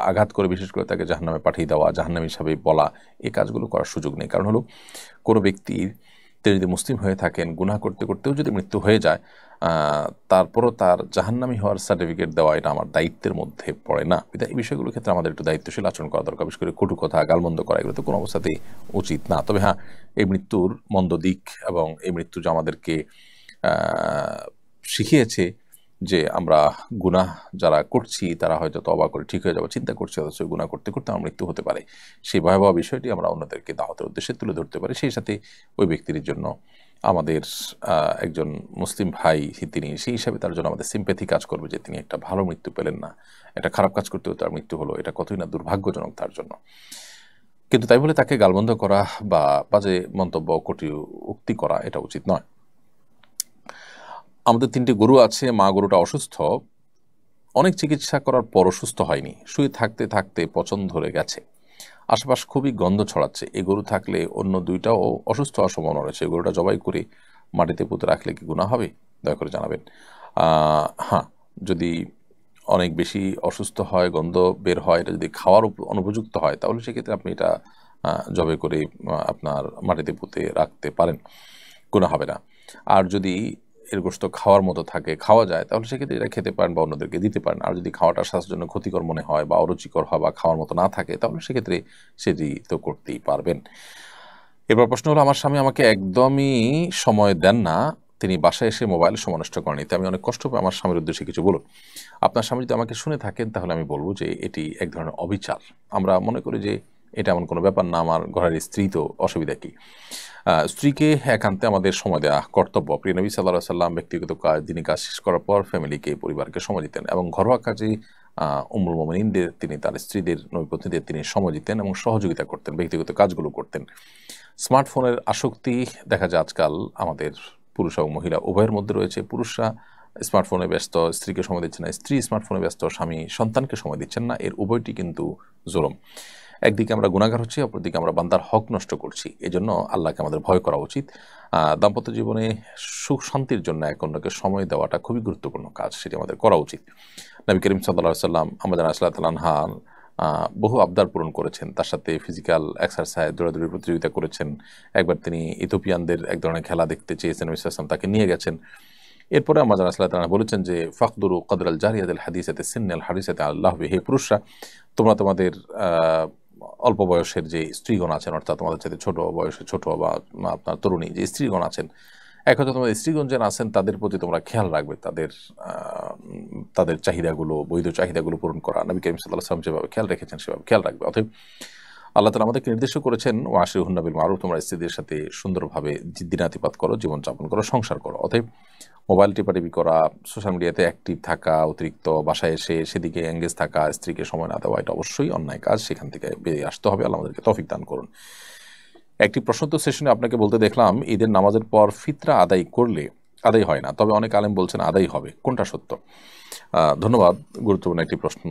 আঘাত করে, বিশেষ করে তাকে জাহান্নামে পাঠিয়ে দেওয়া, জাহান্নামী হিসাবে বলা, এই কাজগুলো করার সুযোগ নেই। কারণ হলো কোনো ব্যক্তির তিনি যদি মুসলিম হয়ে থাকেন, গুনাহ করতে করতেও যদি মৃত্যু হয়ে যায়, তারপরও তার জাহান্নামী হওয়ার সার্টিফিকেট দেওয়া এটা আমার দায়িত্বের মধ্যে পড়ে না। এই বিষয়গুলোর ক্ষেত্রে আমাদের একটু দায়িত্বশীল আচরণ করা দরকার। বিশেষ করে কটু কথা, গালমন্দ করা, এগুলো তো কোনো অবস্থাতেই উচিত না। তবে হ্যাঁ, এই মৃত্যুর মন্দ দিক এবং এই মৃত্যু যে আমাদেরকে শিখিয়েছে যে আমরা গুনাহ যারা করছি তারা হয়তো তওবা করে ঠিক হয়ে যাবো চিন্তা করছে, অথচ গুনাহ করতে করতে আমার মৃত্যু হতে পারে, সেই ভয়াবহ বিষয়টি আমরা অন্যদেরকে দাওয়াতের উদ্দেশ্যে তুলে ধরতে পারি। সেই সাথে ওই ব্যক্তির জন্য আমাদের একজন মুসলিম ভাই তিনি, সেই হিসাবে তার জন্য আমাদের সিম্প্যাথি কাজ করবে যে তিনি একটা ভালো মৃত্যু পেলেন না, একটা খারাপ কাজ করতেও তার মৃত্যু হলো, এটা কতই না দুর্ভাগ্যজনক তার জন্য। কিন্তু তাই বলে তাকে গালমন্দ করা বা বাজে মন্তব্য, কটু উক্তি করা এটা উচিত নয়। আমাদের 3টি গরু আছে, মা গরুটা অসুস্থ, অনেক চিকিৎসা করার পর অসুস্থ হয়নি, শুয়ে থাকতে থাকতে পচন ধরে গেছে, আশেপাশ খুবই গন্ধ ছড়াচ্ছে। এই গরু থাকলে অন্য 2টাও অসুস্থ হওয়ার সম্ভাবনা রয়েছে। গরুটা জবাই করে মাটিতে পুঁতে রাখলে কি গুনাহ হবে? দয়া করে জানাবেন। হ্যাঁ, যদি অনেক বেশি অসুস্থ হয়, গন্ধ বের হয়, এটা যদি খাওয়ার অনুপযুক্ত হয়, তাহলে সেক্ষেত্রে আপনি এটা জবাই করে আপনার মাটিতে পুঁতে রাখতে পারেন, গুনাহ হবে না। আর যদি এর গোশত খাওয়ার মতো থাকে, খাওয়া যায়, তাহলে সেক্ষেত্রে এটা খেতে পারেন বা অন্যদেরকে দিতে পারেন। আর যদি খাওয়াটা স্বাস্থ্যের জন্য ক্ষতিকর মনে হয় বা অরুচিকর হয় বা খাওয়ার মতো না থাকে, তাহলে সেক্ষেত্রে সেটি তো করতেই পারবেন। এবার প্রশ্ন হলো, আমার স্বামী আমাকে একদমই সময় দেন না, তিনি বাসায় এসে মোবাইল সময় নষ্ট করেন, এতে আমি অনেক কষ্ট পাই। আমার স্বামীর উদ্দেশ্যে কিছু বলুন। আপনার স্বামী যদি আমাকে শুনে থাকেন তাহলে আমি বলবো যে এটি এক ধরনের অবিচার। আমরা মনে করি যে এটা এমন কোনো ব্যাপার না, আমার ঘরের স্ত্রী তো, অসুবিধা কি? স্ত্রীকে একান্তে আমাদের সময় দেওয়া কর্তব্য। প্রিয় নবী সাল্লাল্লাহু আলাইহি সাল্লাম ব্যক্তিগত কাজ, দিনী কাজ শেষ করার পর ফ্যামিলিকে, পরিবারকে সময় দিতেন এবং ঘরোয়া কাজে উম্মুল মুমিনিনদের, তিনি তার স্ত্রীদের, নবীপত্নীদের তিনি সময় দিতেন এবং সহযোগিতা করতেন, ব্যক্তিগত কাজগুলো করতেন। স্মার্টফোনের আসক্তি দেখা যায় আজকাল আমাদের পুরুষ এবং মহিলা উভয়ের মধ্যে রয়েছে। পুরুষরা স্মার্টফোনে ব্যস্ত, স্ত্রীকে সময় দিচ্ছে না, স্ত্রী স্মার্টফোনে ব্যস্ত, স্বামী সন্তানকে সময় দিচ্ছেন না। এর উভয়টি কিন্তু জুলুম। একদিকে আমরা গুনাহগার হচ্ছি, অপরদিকে আমরা বান্দার হক নষ্ট করছি। এজন্য আল্লাহকে আমাদের ভয় করা উচিত। দাম্পত্য জীবনে সুখ শান্তির জন্য এক অন্যকে সময় দেওয়াটা খুবই গুরুত্বপূর্ণ কাজ, সেটি আমাদের করা উচিত। নবী করিম সাল্লাল্লাহু আলাইহি সাল্লাম আমাদের রাসূলুল্লাহ সাল্লাল্লাহু আনহা বহু আবদার পূরণ করেছেন, তার সাথে ফিজিক্যাল এক্সারসাইজ, দৌড়াদৌড়ির প্রতিযোগিতা করেছেন। একবার তিনি ইথিওপিয়ানদের এক ধরনের খেলা দেখতে চেয়েছেন, নবী সাল্লাল্লাহু আলাইহি ওয়াসাল্লাম তাকে নিয়ে গেছেন। এরপরে আমাদের রাসূলুল্লাহ সাল্লাল্লাহু আলাইহি ওয়াসাল্লাম বলেছেন যে ফাকদুরু কদরাল জারিয়াতিল হাদিসাতি সিন্নাল হাদিসাতি আল্লাহ হে পুরুষরা, তোমরা তোমাদের অল্প বয়সের যে স্ত্রীগণ আছেন, অর্থাৎ তোমাদের সাথে ছোট বয়সে ছোট বা আপনার তরুণী যে স্ত্রীগণ আছেন, এক হয়তো তোমাদের স্ত্রীগণ যারা আছেন তাদের প্রতি তোমরা খেয়াল রাখবে, তাদের চাহিদাগুলো, বৈধ চাহিদাগুলো পূরণ করা। নবী করিম সাল্লাল্লাহু আলাইহি ওয়াসাল্লাম যেভাবে খেয়াল রেখেছেন সেভাবে খেয়াল রাখবে। অতএব আল্লাহ তাআলা আমাদেরকে নির্দেশ করেছেন ওয়াশিরুহুন্না বিল মারুফ, তোমরা স্ত্রীদের সাথে সুন্দরভাবে দিনাতিপাত করো, জীবনযাপন করো, সংসার করো। অতএব মোবাইল টিপাটিপি করা, সোশ্যাল মিডিয়াতে অ্যাক্টিভ থাকা, অতিরিক্ত বাসায় এসে সেদিকে এঙ্গেজ থাকা, স্ত্রীকে সময় না দেওয়া, এটা অবশ্যই অন্যায় কাজ, সেখান থেকে বেরিয়ে আসতে হবে। আল্লাহ আমাদেরকে তৌফিক দান করুন। একটি প্রশ্নোত্তর সেশনে আপনাকে বলতে দেখলাম ঈদের নামাজের পর ফিতরা আদায় করলে আদায় হয় না, তবে অনেক আলেম বলছেন আদায় হবে, কোনটা সত্য? ধন্যবাদ গুরুত্বপূর্ণ একটি প্রশ্ন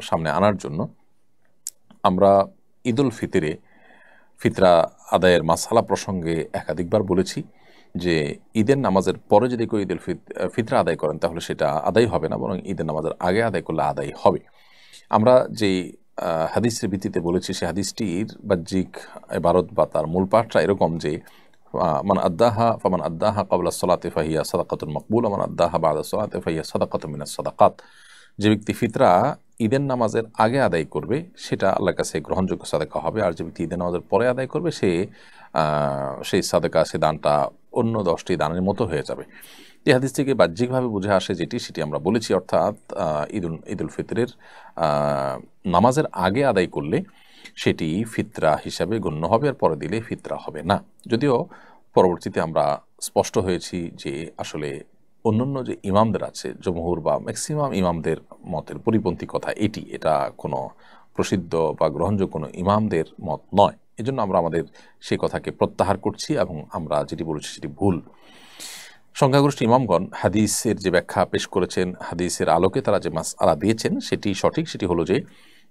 সামনে আনার জন্য। আমরা ঈদুল ফিতরে ফিতরা আদায়ের মাসালা প্রসঙ্গে একাধিকবার বলেছি যে ঈদের নামাজের পরে যদি কেউ ঈদুল ফিতরা আদায় করেন তাহলে সেটা আদায় হবে না, বরং ঈদের নামাজের আগে আদায় করলে আদায় হবে। আমরা যেই হাদিসের ভিত্তিতে বলেছি সেই হাদিসটির বাহ্যিক ইবারত বা তার মূল পাঠটা এরকম যে মান আদ্দাহা ক্বাবলা সলাতি ফাহিয়া সাদাকাতুন মাকবুলা মান আদ্দাহা বা'দা সলাতি ফাহিয়া সাদাকাতুন মিনাস সাদাকাত। যে ব্যক্তি ফিতরা ঈদের নামাজের আগে আদায় করবে সেটা আল্লাহর কাছে গ্রহণযোগ্য সাদাকা হবে, আর যে ব্যক্তি ঈদের নামাজের পরে আদায় করবে সেই সাদাকা, সে দানটা অন্য 10টি দানের মতো হয়ে যাবে। এই হাদিস থেকে বাহ্যিকভাবে বুঝে আসে সেটি আমরা বলেছি, অর্থাৎ ঈদুল ফিতরের নামাজের আগে আদায় করলে সেটি ফিতরা হিসাবে গণ্য হবে, আর পরে দিলে ফিতরা হবে না। যদিও পরবর্তীতে আমরা স্পষ্ট হয়েছি যে আসলে অন্যান্য যে ইমামদের আছে, জমহুর বা ম্যাক্সিমাম ইমামদের মতের পরিপন্থী কথা এটা কোনো প্রসিদ্ধ বা গ্রহণযোগ্য কোনো ইমামদের মত নয়। এজন্য আমরা আমাদের সেই কথাকে প্রত্যাহার করছি এবং আমরা যেটি বলেছি সেটি ভুল। সংখ্যাগরিষ্ঠ ইমামগণ হাদিসের যে ব্যাখ্যা পেশ করেছেন, হাদিসের আলোকে তারা যে মাসআলা দিয়েছেন সেটি সঠিক। সেটি হলো যে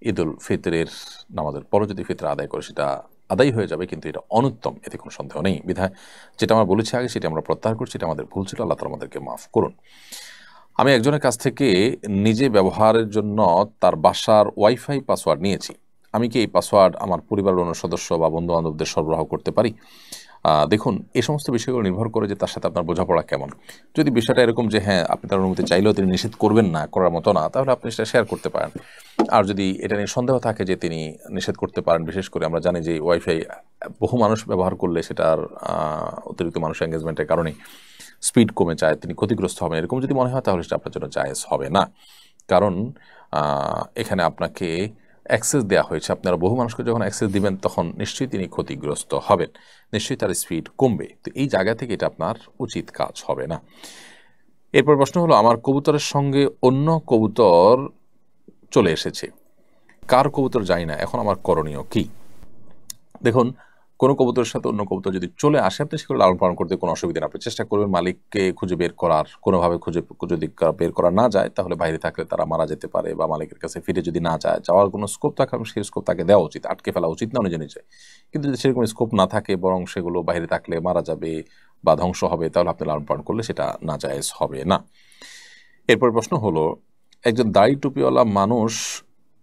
ঈদুল ফিতরের নামাজের পরও যদি ফিতর আদায় করে সেটা আদায় হয়ে যাবে, কিন্তু এটা অনুত্তম, এতে কোনো সন্দেহ নেই। বিধায় যেটা আমরা বলেছি আগে সেটা আমরা প্রত্যাহার করছি, এটা আমাদের ভুল ছিল, আল্লাহ তাআলা আমাদেরকে মাফ করুন। আমি একজনের কাছ থেকে নিজে ব্যবহারের জন্য তার বাসার ওয়াইফাই পাসওয়ার্ড নিয়েছি। আমি কি এই পাসওয়ার্ড আমার পরিবারের অন্য সদস্য বা বন্ধুবান্ধবদের সরবরাহ করতে পারি? দেখুন, এই সমস্ত বিষয়গুলো নির্ভর করে যে তার সাথে আপনার বোঝাপড়া কেমন। যদি বিষয়টা এরকম যে হ্যাঁ আপনি তার অনুমতি চাইলেও তিনি নিষেধ করবেন না, করার মতো না, তাহলে আপনি সেটা শেয়ার করতে পারেন। আর যদি এটা নিয়ে সন্দেহ থাকে যে তিনি নিষেধ করতে পারেন, বিশেষ করে আমরা জানি যে ওয়াইফাই বহু মানুষ ব্যবহার করলে সেটার অতিরিক্ত মানুষ এঙ্গেজমেন্টের কারণে স্পিড কমে যায়, তিনি ক্ষতিগ্রস্ত হবেন, এরকম যদি মনে হয় তাহলে সেটা আপনার জন্য জায়েজ হবে না। কারণ এখানে আপনাকে অ্যাক্সেস দেওয়া হয়েছে, আপনারা বহু মানুষকে যখন অ্যাক্সেস দিবেন তখন নিশ্চয়ই তিনি ক্ষতিগ্রস্ত হবেন, নিশ্চয়ই তার স্পিড কমবে। তো এই জায়গা থেকে এটা আপনার উচিত কাজ হবে না। এরপর প্রশ্ন হলো, আমার কবুতরের সঙ্গে অন্য কবুতর চলে এসেছে, কার কবুতর জানি না, এখন আমার করণীয় কি? দেখুন, কোনো কবুতরের সাথে অন্য কবুতর যদি চলে আসে, আপনি সেগুলো লালন পালন করতে কোনো অসুবিধা নেই। আপনি চেষ্টা করবেন মালিককে খুঁজে বের করার, কোনোভাবে যদি বের করা না যায় তাহলে বাইরে থাকলে তারা মারা যেতে পারে, বা মালিকের কাছে ফিরে যদি না যায়, যাওয়ার কোনো স্কোপ থাকে সেই স্কোপ তাকে দেওয়া উচিত, আটকে ফেলা উচিত না নিজে নিজে। কিন্তু যদি সেরকম স্কোপ না থাকে, বরং সেগুলো বাইরে থাকলে মারা যাবে বা ধ্বংস হবে, তাহলে আপনি লালন পালন করলে সেটা নাজায়েজ হবে না। এরপর প্রশ্ন হলো, একজন দাড়ি টুপিওয়ালা মানুষ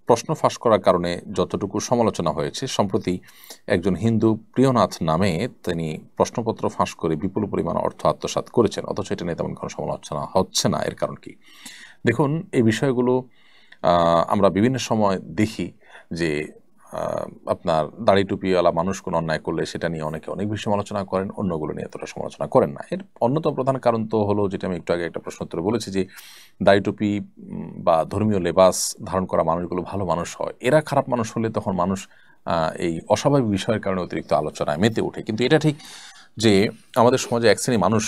প্রশ্ন ফাঁস করার কারণে যতটুকু সমালোচনা হয়েছে, সম্প্রতি একজন হিন্দু প্রিয়নাথ নামে তিনি প্রশ্নপত্র ফাঁস করে বিপুল পরিমাণ অর্থ আত্মসাৎ করেছেন, অথচ এটা নিয়ে তেমন কোনো সমালোচনা হচ্ছে না। এর কারণ কি? দেখুন, এই বিষয়গুলো আমরা বিভিন্ন সময় দেখি যে আপনার দাড়ি টুপিওয়ালা মানুষ কোনো অন্যায় করলে সেটা নিয়ে অনেকে অনেক বেশি সমালোচনা করেন, অন্যগুলো নিয়ে এতটা সমালোচনা করেন না। এর অন্যতম প্রধান কারণ তো হলো, যেটা আমি একটু আগে একটা প্রশ্ন উত্তরে বলেছি, যে দাড়ি টুপি বা ধর্মীয় লেবাস ধারণ করা মানুষগুলো ভালো মানুষ হয়, এরা খারাপ মানুষ হলে তখন মানুষ এই অস্বাভাবিক বিষয়ের কারণে অতিরিক্ত আলোচনায় মেতে ওঠে। কিন্তু এটা ঠিক যে আমাদের সমাজে এক শ্রেণী মানুষ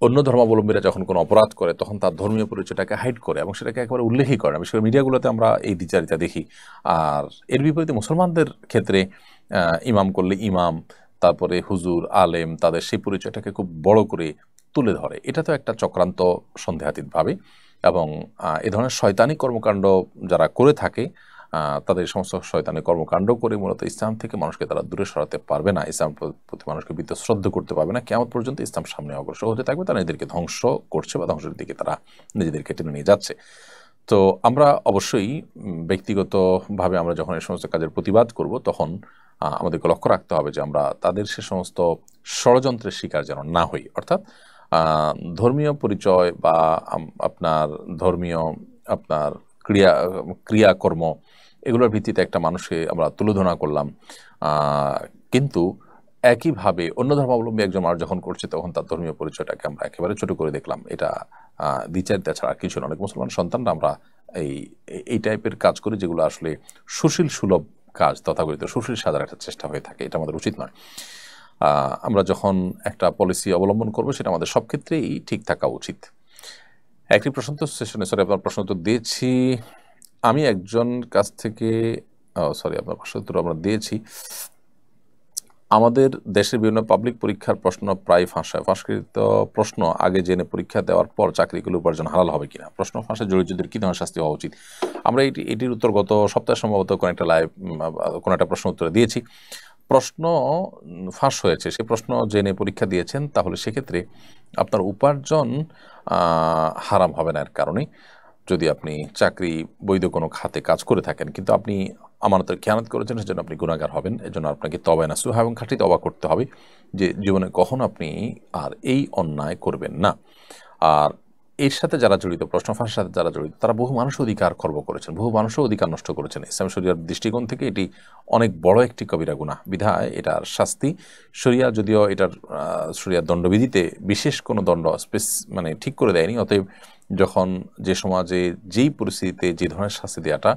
অন্য ধর্মাবলম্বীরা যখন কোনো অপরাধ করে তখন তার ধর্মীয় পরিচয়টাকে হাইড করে এবং সেটাকে একেবারে উল্লেখই করে না। বিশেষ করে মিডিয়াগুলোতে আমরা এই দ্বিচারিতা দেখি। আর এর বিপরীতে মুসলমানদের ক্ষেত্রে ইমাম করলে ইমাম, তারপরে হুজুর, আলেম, তাদের সেই পরিচয়টাকে খুব বড় করে তুলে ধরে। এটা তো একটা চক্রান্ত সন্দেহাতীতভাবে, এবং এ ধরনের শয়তানি কর্মকাণ্ড যারা করে থাকে তাদের সমস্ত শয়তানি কর্মকাণ্ড করে মূলত ইসলাম থেকে মানুষকে তারা দূরে সরাতে পারবে না, ইসলাম প্রতি মানুষকে বিতশ্রদ্ধ করতে পারবে না। কিয়ামত পর্যন্ত ইসলাম সামনে অগ্রসর হতে থাকবে, তারা নিজেদেরকে ধ্বংস করছে বা ধ্বংসের দিকে তারা নিজেদেরকে টেনে নিয়ে যাচ্ছে। তো আমরা অবশ্যই ব্যক্তিগতভাবে আমরা যখন এই সমস্ত কাজের প্রতিবাদ করব, তখন আমাদেরকে লক্ষ্য রাখতে হবে যে আমরা তাদের সে সমস্ত ষড়যন্ত্রের শিকার যেন না হই। অর্থাৎ ধর্মীয় পরিচয় বা আপনার ধর্মীয় আপনার ক্রিয়াকর্ম, এগুলোর ভিত্তিতে একটা মানুষকে আমরা তুলোধনা করলাম, কিন্তু একইভাবে অন্য ধর্মাবলম্বী একজন মানুষ যখন করছে তখন তার ধর্মীয় পরিচয়টাকে আমরা একেবারে ছোট করে দেখলাম। এটা দ্বিচারিতা ছাড়া কিছু না। অনেক মুসলমান সন্তানরা আমরা এই টাইপের কাজ করি যেগুলো আসলে সুশীল সুলভ কাজ, তথাকথিত সুশীল সাজার একটা চেষ্টা হয়ে থাকে। এটা আমাদের উচিত নয়। আমরা যখন একটা পলিসি অবলম্বন করবো সেটা আমাদের সব ক্ষেত্রেই ঠিক থাকা উচিত। একটি প্রশ্নোত্তর সেশনে আপনার প্রশ্নোত্তর দিয়েছি আমি একজন কাছ থেকে, আপনার প্রশ্নোত্তর আমরা দিয়েছি। আমাদের দেশের বিভিন্ন পাবলিক পরীক্ষার প্রশ্ন প্রায় ফাঁস হয়। ফাঁসকৃত প্রশ্ন আগে জেনে পরীক্ষা দেওয়ার পর চাকরিগুলো উপার্জন হালাল হবে কিনা? প্রশ্ন ফাঁসে জড়িতদের কী ধরনের শাস্তি হওয়া উচিত? আমরা এটির উত্তর গত সপ্তাহে সম্ভবত কোনো একটা প্রশ্ন উত্তরে দিয়েছি। প্রশ্ন ফাঁস হয়েছে, সে প্রশ্ন জেনে পরীক্ষা দিয়েছেন, তাহলে সেক্ষেত্রে আপনার উপার্জন হারাম হবে না। এর কারণে যদি আপনি চাকরি বৈধ কোনো খাতে কাজ করে থাকেন কিন্তু আপনি আমানতের খেয়ানত করেছেন, সেজন্য আপনি গুনাহগার হবেন। এজন্য আপনাকে তওবা নাসুহা এবং খাঁটি তওবা করতে হবে যে জীবনে কখনো আপনি আর এই অন্যায় করবেন না। আর এর সাথে যারা জড়িত, প্রশ্ন ফাঁসের সাথে যারা জড়িত, তারা বহু মানুষ অধিকার খর্ব করেছেন, বহু মানুষও অধিকার নষ্ট করেছেন। ইসলাম শরিয়ার দৃষ্টিকোণ থেকে এটি অনেক বড় একটি কবিরা গুনাহ, বিধায় এটার শাস্তি শরিয়া, যদিও এটার শরিয়ার দণ্ডবিধিতে বিশেষ কোনো দণ্ড ঠিক করে দেয়নি। অতএব যখন যে সমাজে যেই পরিস্থিতিতে যে ধরনের শাস্তি দেওয়াটা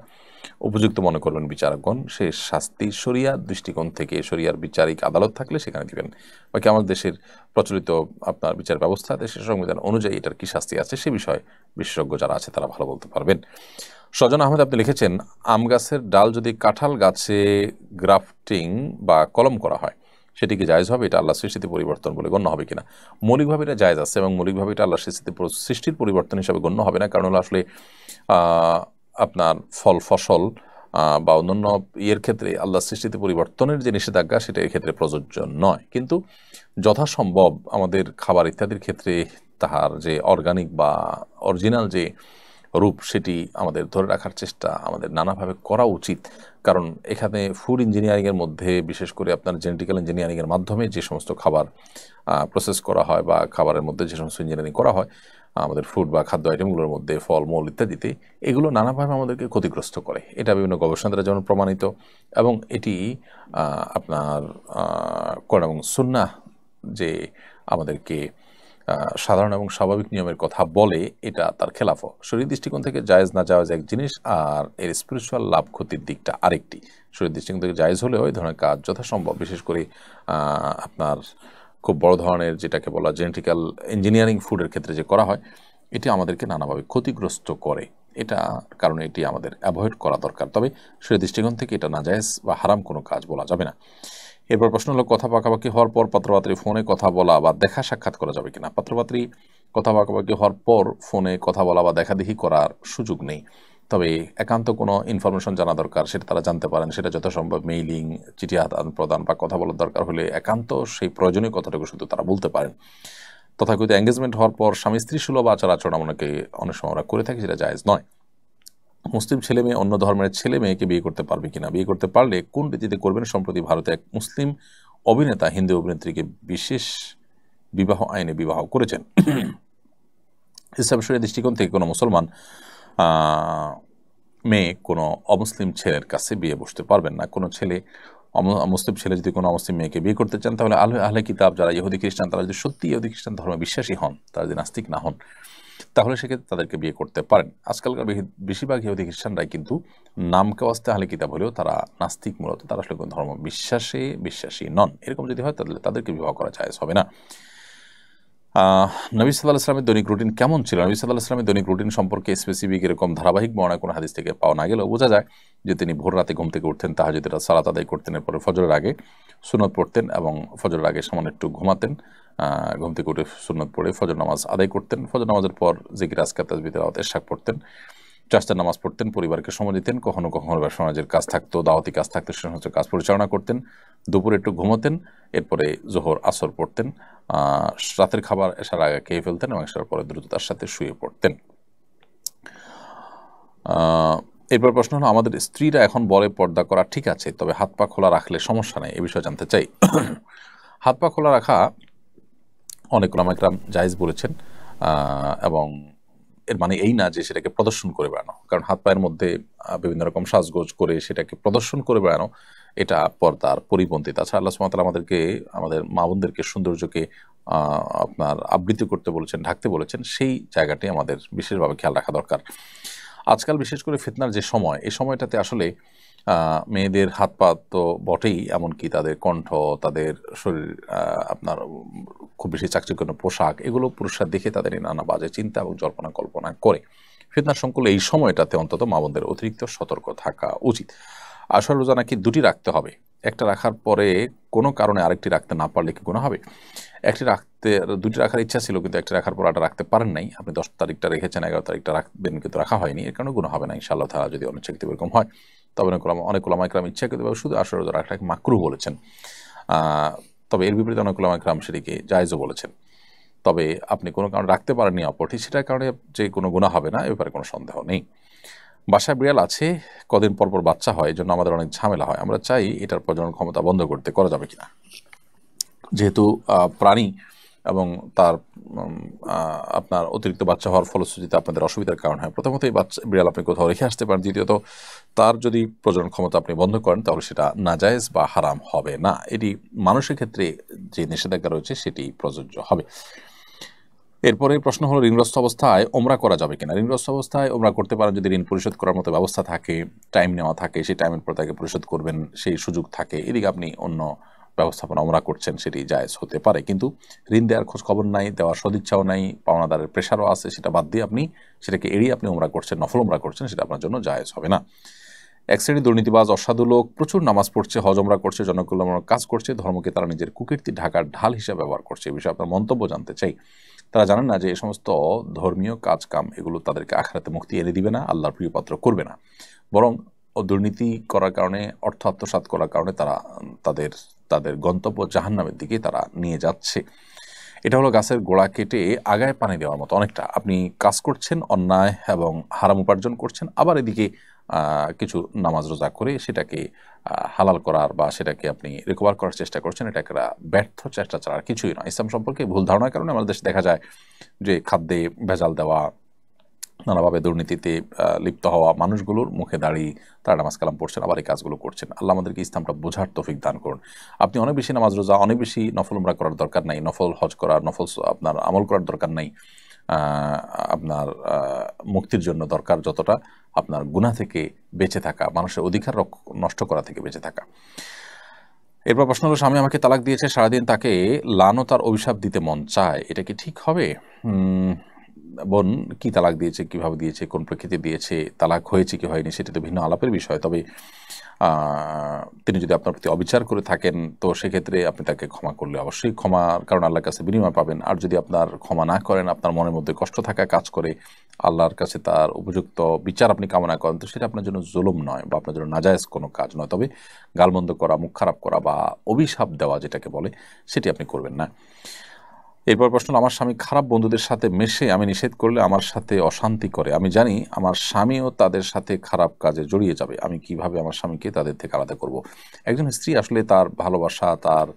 উপযুক্ত মনে করবেন বিচারকগণ, সে শাস্তি শরিয়ার দৃষ্টিকোণ থেকে, শরিয়ার বিচারিক আদালত থাকলে সেখানে দিবেন। বাকি আমাদের দেশের প্রচলিত আপনার বিচার ব্যবস্থা, দেশের সংবিধান অনুযায়ী এটার কি শাস্তি আছে সে বিষয়ে বিশেষজ্ঞ যারা আছে তারা ভালো বলতে পারবেন। সজন আহমেদ আপনি লিখেছেন, আম গাছের ডাল যদি কাঁঠাল গাছে গ্রাফটিং বা কলম করা হয় সেটি কি জায়েজ হবে? এটা আল্লাহ সৃষ্টিতে পরিবর্তন বলে গণ্য হবে কিনা? মৌলিকভাবে এটা জায়েজ আছে এবং মৌলিকভাবে এটা আল্লাহ সৃষ্টির পরিবর্তন হিসাবে গণ্য হবে না, কারণ হলো আসলে আপনার ফল ফসল বা অন্যান্য ইয়ের ক্ষেত্রে আল্লাহ সৃষ্টিতে পরিবর্তনের যে নিষেধাজ্ঞা সেটা এর ক্ষেত্রে প্রযোজ্য নয়। কিন্তু যথাসম্ভব আমাদের খাবার ইত্যাদির ক্ষেত্রে তাহার যে অর্গানিক বা অরিজিনাল যে রূপ সেটি আমাদের ধরে রাখার চেষ্টা আমাদের নানাভাবে করা উচিত। কারণ এখানে ফুড ইঞ্জিনিয়ারিংয়ের মধ্যে বিশেষ করে আপনার জেনেটিক্যাল ইঞ্জিনিয়ারিংয়ের মাধ্যমে যে সমস্ত খাবার প্রসেস করা হয় বা খাবারের মধ্যে যে সমস্ত ইঞ্জিনিয়ারিং করা হয় আমাদের ফুড বা খাদ্য আইটেমগুলোর মধ্যে ফল মূল ইত্যাদিতে, এগুলো নানাভাবে আমাদেরকে ক্ষতিগ্রস্ত করে। এটা বিভিন্ন গবেষণা দ্বারা যেমন প্রমাণিত এবং এটি আপনার কোরআন এবং সুন্নাহ যে আমাদেরকে সাধারণ এবং স্বাভাবিক নিয়মের কথা বলে এটা তার খেলাফও। শরীর দৃষ্টিকোণ থেকে জায়েজ না জায়েজ এক জিনিস, আর এর স্পিরিচুয়াল লাভ ক্ষতির দিকটা আরেকটি। শরীর দৃষ্টিকোণ থেকে জায়েজ হলেও এই ধরনের কাজ যথাসম্ভব, বিশেষ করে আপনার খুব বড় ধরনের যেটাকে বলা জেনেটিক্যাল ইঞ্জিনিয়ারিং ফুডের ক্ষেত্রে যে করা হয়, এটি আমাদেরকে নানাভাবে ক্ষতিগ্রস্ত করে। এটা কারণে এটি আমাদের অ্যাভয়েড করা দরকার। তবে শরীর দৃষ্টিকোণ থেকে এটা নাজায়েজ বা হারাম কোনো কাজ বলা যাবে না। এরপর প্রশ্ন হলো, কথা পাকাপাকি হওয়ার পর পাত্রপাত্রী ফোনে কথা বলা বা দেখা সাক্ষাৎ করা যাবে কিনা? পাত্রপাত্রী কথা পাকাপাকি হওয়ার পর ফোনে কথা বলা বা দেখাদেখি করার সুযোগ নেই। তবে একান্ত কোনো ইনফরমেশন জানা দরকার, সেটা তারা জানতে পারেন। সেটা যথাসম্ভব মেইলিং, চিঠি আদান প্রদান বা কথা বলার দরকার হলে একান্ত সেই প্রয়োজনীয় কথাটুকু শুধু তারা বলতে পারেন। তথাকথিত এঙ্গেজমেন্ট হওয়ার পর স্বামী স্ত্রী সুলভ আচার আচরণ অনেক সময় আমরা করে থাকি, সেটা জায়েজ নয়। মুসলিম ছেলে মেয়ে অন্য ধর্মের ছেলে মেয়েকে বিয়ে করতে পারবে কিনা? বিয়ে করতে পারলে কোন রীতিতে করবেন? সম্প্রতি ভারতে এক মুসলিম অভিনেতা হিন্দু অভিনেত্রীকে বিশেষ বিবাহ আইনে বিবাহ করেছেন। ইসলাম শরীয়তের দৃষ্টিকোণ থেকে কোনো মুসলমান মেয়ে কোনো অমুসলিম ছেলের কাছে বিয়ে বসতে পারবেন না। কোনো ছেলে মুসলিম ছেলে যদি কোনো অমুসলিম মেয়েকে বিয়ে করতে চান, তাহলে আহলে কিতাব যারা ইহুদি খ্রিস্টান, তারা যদি সত্যি ইহুদি খ্রিস্টান ধর্মে বিশ্বাসী হন, তারা যদি নাস্তিক না হন, তাহলে সেক্ষেত্রে তাদেরকে বিয়ে করতে পারেন। আজকালকার বেশিরভাগ ইহুদি খ্রিস্টানরাই কিন্তু নামকে ওয়াস্তে আহলে কিতাব হলেও তারা নাস্তিক, মূলত তারা আসলে কোনো ধর্ম বিশ্বাসী নন। এরকম যদি হয় তাহলে তাদেরকে বিবাহ করা জায়েজ হবে না। নবী সাল্লাল্লাহু আলাইহি ওয়াসাল্লামের দৈনিক রুটিন কেমন ছিল? নবী সাল্লাল্লাহু আলাইহি ওয়াসাল্লামের দৈনিক রুটিন সম্পর্কে স্পেসিফিক এরকম ধারাবাহিক বর্ণনা কোনো হাদিস থেকে পাওয়া না গেলেও বোঝা যায় যে তিনি ভোর রাতে ঘুম থেকে উঠতেন, তাহাজ্জুদের সালাত আদায় করতেন, এরপরে ফজরের আগে সুন্নত পড়তেন এবং ফজরের আগে সামান্য একটু ঘুমাতেন। ঘুম থেকে উঠে সুন্নত পড়ে ফজর নামাজ আদায় করতেন। ফজর নামাজের পর জিকির আজকার তাসবিহ তেলাওয়াত ইশরাক পড়তেন, চারটা নামাজ পড়তেন, পরিবারকে সময় দিতেন। কখনো কখনো সমাজের কাজ থাকতো, দাওয়াতি কাজ থাকতো, সে সমস্ত কাজ পরিচালনা করতেন। দুপুরে একটু ঘুমোতেন, এরপরে জোহর আসর পড়তেন, রাতের খাবার এশার আগে খেয়ে ফেলতেন এবং এশার পরে দ্রুততার সাথে শুয়ে পড়তেন। এরপর প্রশ্ন হলো, আমাদের স্ত্রীরা এখন বলে পর্দা করা ঠিক আছে, তবে হাত পা খোলা রাখলে সমস্যা নেই, এ বিষয়ে জানতে চাই। হাত পা খোলা রাখা অনেক উলামায়ে জায়েজ বলেছেন, এবং এর মানে এই না যে সেটাকে প্রদর্শন করে বেড়ানো। কারণ হাত পায়ের মধ্যে বিভিন্ন রকম সাজগোজ করে সেটাকে প্রদর্শন করে বেড়ানো এটা পর্দার পরিপন্থী। তাছাড়া আল্লাহ সুবহানাহু ওয়া তাআলা আমাদের মা বোনদেরকে সৌন্দর্যকে আপনার আবৃত্তি করতে বলেছেন, ঢাকতে বলেছেন, সেই জায়গাটি আমাদের বিশেষভাবে খেয়াল রাখা দরকার। আজকাল বিশেষ করে ফিতনার যে সময়, এই সময়টাতে আসলে মেয়েদের হাত পা তো বটেই, এমনকি তাদের কণ্ঠ, তাদের শরীর, আপনার খুব বেশি চাকচিক্যপূর্ণ পোশাক, এগুলো পুরুষরা দেখে তাদের নানা বাজে চিন্তা এবং জল্পনা কল্পনা করে। ফিতনার সংকুল এই সময়টাতে অন্তত মা বোনদের অতিরিক্ত সতর্ক থাকা উচিত। আসল রোজা নাকি দুটি রাখতে হবে, একটা রাখার পরে কোনো কারণে আরেকটি রাখতে না পারলে কি গুনাহ হবে? দুটি রাখার ইচ্ছা ছিল কিন্তু একটি রাখার পর আটা রাখতে পারেন নাই, আপনি 10 তারিখটা রেখেছেন, 11 তারিখটা রাখবেন কিন্তু রাখা হয়নি, এর কারণে গুনাহ হবে না ইনশাআল্লাহ তাআলা, যদি অনিচ্ছাকৃত এরকম হয়। তবে অনেক উলামায়ে কেরাম ইচ্ছাকৃতভাবে শুধু আসল রোজা রাখাটাকে মাকরুহ বলেছেন, তবে এর বিপরীতে অনেক উলামায়ে কেরাম সেটিকে জায়েজও বলেছেন। তবে আপনি কোনো কারণে রাখতে পারেননি অপরটি, সেটার কারণে যে কোনো গুনাহ হবে না, এ ব্যাপারে কোনো সন্দেহ নেই। বাসায় বিড়াল আছে, কদিন পর পর বাচ্চা হয়, এই জন্য আমাদের অনেক ঝামেলা হয়। আমরা চাই এটার প্রজনন ক্ষমতা বন্ধ করতে, করা যাবে কিনা? যেহেতু প্রাণী এবং তার আপনার অতিরিক্ত বাচ্চা হওয়ার ফলশ্রুতিতে আপনাদের অসুবিধার কারণ হয়, প্রথমত এই বিড়াল আপনি কোথাও রেখে আসতে পারেন, দ্বিতীয়ত তার যদি প্রজনন ক্ষমতা আপনি বন্ধ করেন তাহলে সেটা নাজায়েজ বা হারাম হবে না। এটি মানুষের ক্ষেত্রে যে নিষেধাজ্ঞা রয়েছে সেটি প্রযোজ্য হবে। এরপরে প্রশ্ন হলো, ঋণগ্রস্ত অবস্থায় ওমরা করা যাবে কিনা? ঋণগ্রস্ত অবস্থায় ওমরা করতে পারেন যদি ঋণ পরিশোধ করার মতো ব্যবস্থা থাকে, টাইম নেওয়া থাকে, সেই টাইমের পর তাকে পরিশোধ করবেন সেই সুযোগ থাকে, এদিকে আপনি অন্য ব্যবস্থাপনা ওমরা করছেন, সেটি জায়েজ হতে পারে। কিন্তু ঋণ দেওয়ার খোঁজ খবর নাই, দেওয়ার সদিচ্ছাও নাই, পাওনাদারের প্রেশারও আছে, সেটা বাদ দিয়ে আপনি সেটাকে এড়িয়ে আপনি ওমরা করছেন, নফল ওমরা করছেন, সেটা আপনার জন্য জায়েজ হবে না। এক শ্রেণী দুর্নীতিবাজ অসাধু লোক প্রচুর নামাজ পড়ছে, হজ ওমরা করছে, জনকল্যাণমূলক কাজ করছে, ধর্মকে তারা নিজের কুকীর্তি ঢাকার ঢাল হিসেবে ব্যবহার করছে। এই বিষয়ে আপনার মন্তব্য জানতে চাই। তারা জানেন না যে এই সমস্ত ধর্মীয় কাজ কাম এগুলো তাদেরকে আখিরাতে মুক্তি এনে দিবে না, আল্লাহর প্রিয়পাত্র করবে না, বরং দুর্নীতি করার কারণে, অর্থ আত্মসাৎ করার কারণে তারা তাদের গন্তব্য জাহান্নামের দিকে তারা নিয়ে যাচ্ছে। এটা হলো গাছের গোড়া কেটে আগায় পানি দেওয়ার মতো অনেকটা। আপনি কাজ করছেন, অন্যায় এবং হারাম উপার্জন করছেন, আবার এদিকে কিছু নামাজ রোজা করে সেটাকে হালাল করার বা সেটাকে আপনি রিকভার করার চেষ্টা করছেন। এটা একটা ব্যর্থ চেষ্টা ছাড়া আর কিছুই নয়। ইসলাম সম্পর্কে ভুল ধারণার কারণে আমাদের দেশে দেখা যায় যে খাদ্যে ভেজাল দেওয়া, নানাভাবে দুর্নীতিতে লিপ্ত হওয়া মানুষগুলোর মুখে দাঁড়িয়ে তারা নামাজ কালাম পড়ছেন, আবার এই কাজগুলো করছেন। আল্লাহ আমাদেরকে ইসলামটা বোঝার তৌফিক দান করুন। আপনি অনেক বেশি নামাজ রোজা, অনেক বেশি নফল উমরা করার দরকার নাই, নফল হজ করার, নফল আপনার আমল করার দরকার নাই। আপনার মুক্তির জন্য দরকার যতটা আপনার গুনাহ থেকে বেঁচে থাকা, মানুষের অধিকার নষ্ট করা থেকে বেঁচে থাকা। এরপর প্রশ্ন হলো, স্বামী আমাকে তালাক দিয়েছে, সারাদিন তাকে লানত আর অভিশাপ দিতে মন চায়, এটা কি ঠিক হবে? বোন, কি তালাক দিয়েছে, কিভাবে দিয়েছে, কোন প্রেক্ষিতে দিয়েছে, তালাক হয়েছে কি হয়নি, সেটা তো ভিন্ন আলাপের বিষয়। তবে তিনি যদি আপনার প্রতি অবিচার করে থাকেন তো সেক্ষেত্রে আপনি তাকে ক্ষমা করলে অবশ্যই ক্ষমার কারণ আল্লাহর কাছে বিনিময় পাবেন। আর যদি আপনার ক্ষমা না করেন, আপনার মনের মধ্যে কষ্ট থাকা কাজ করে, আল্লাহর কাছে তার উপযুক্ত বিচার আপনি কামনা করেন, তো সেটা আপনার জন্য জুলুম নয় বা আপনার জন্য নাজায়েজ কোনো কাজ নয়। তবে গালমন্দ করা, মুখ খারাপ করা বা অভিশাপ দেওয়া যেটাকে বলে, সেটি আপনি করবেন না। এরপর প্রশ্ন, আমার স্বামী খারাপ বন্ধুদের সাথে মেশে, আমি নিষেধ করলে আমার সাথে অশান্তি করে। আমি জানি আমার স্বামীও তাদের সাথে খারাপ কাজে জড়িয়ে যাবে, আমি কিভাবে আমার স্বামীকে তাদের থেকে আলাদা করব? একজন স্ত্রী আসলে তার ভালোবাসা, তার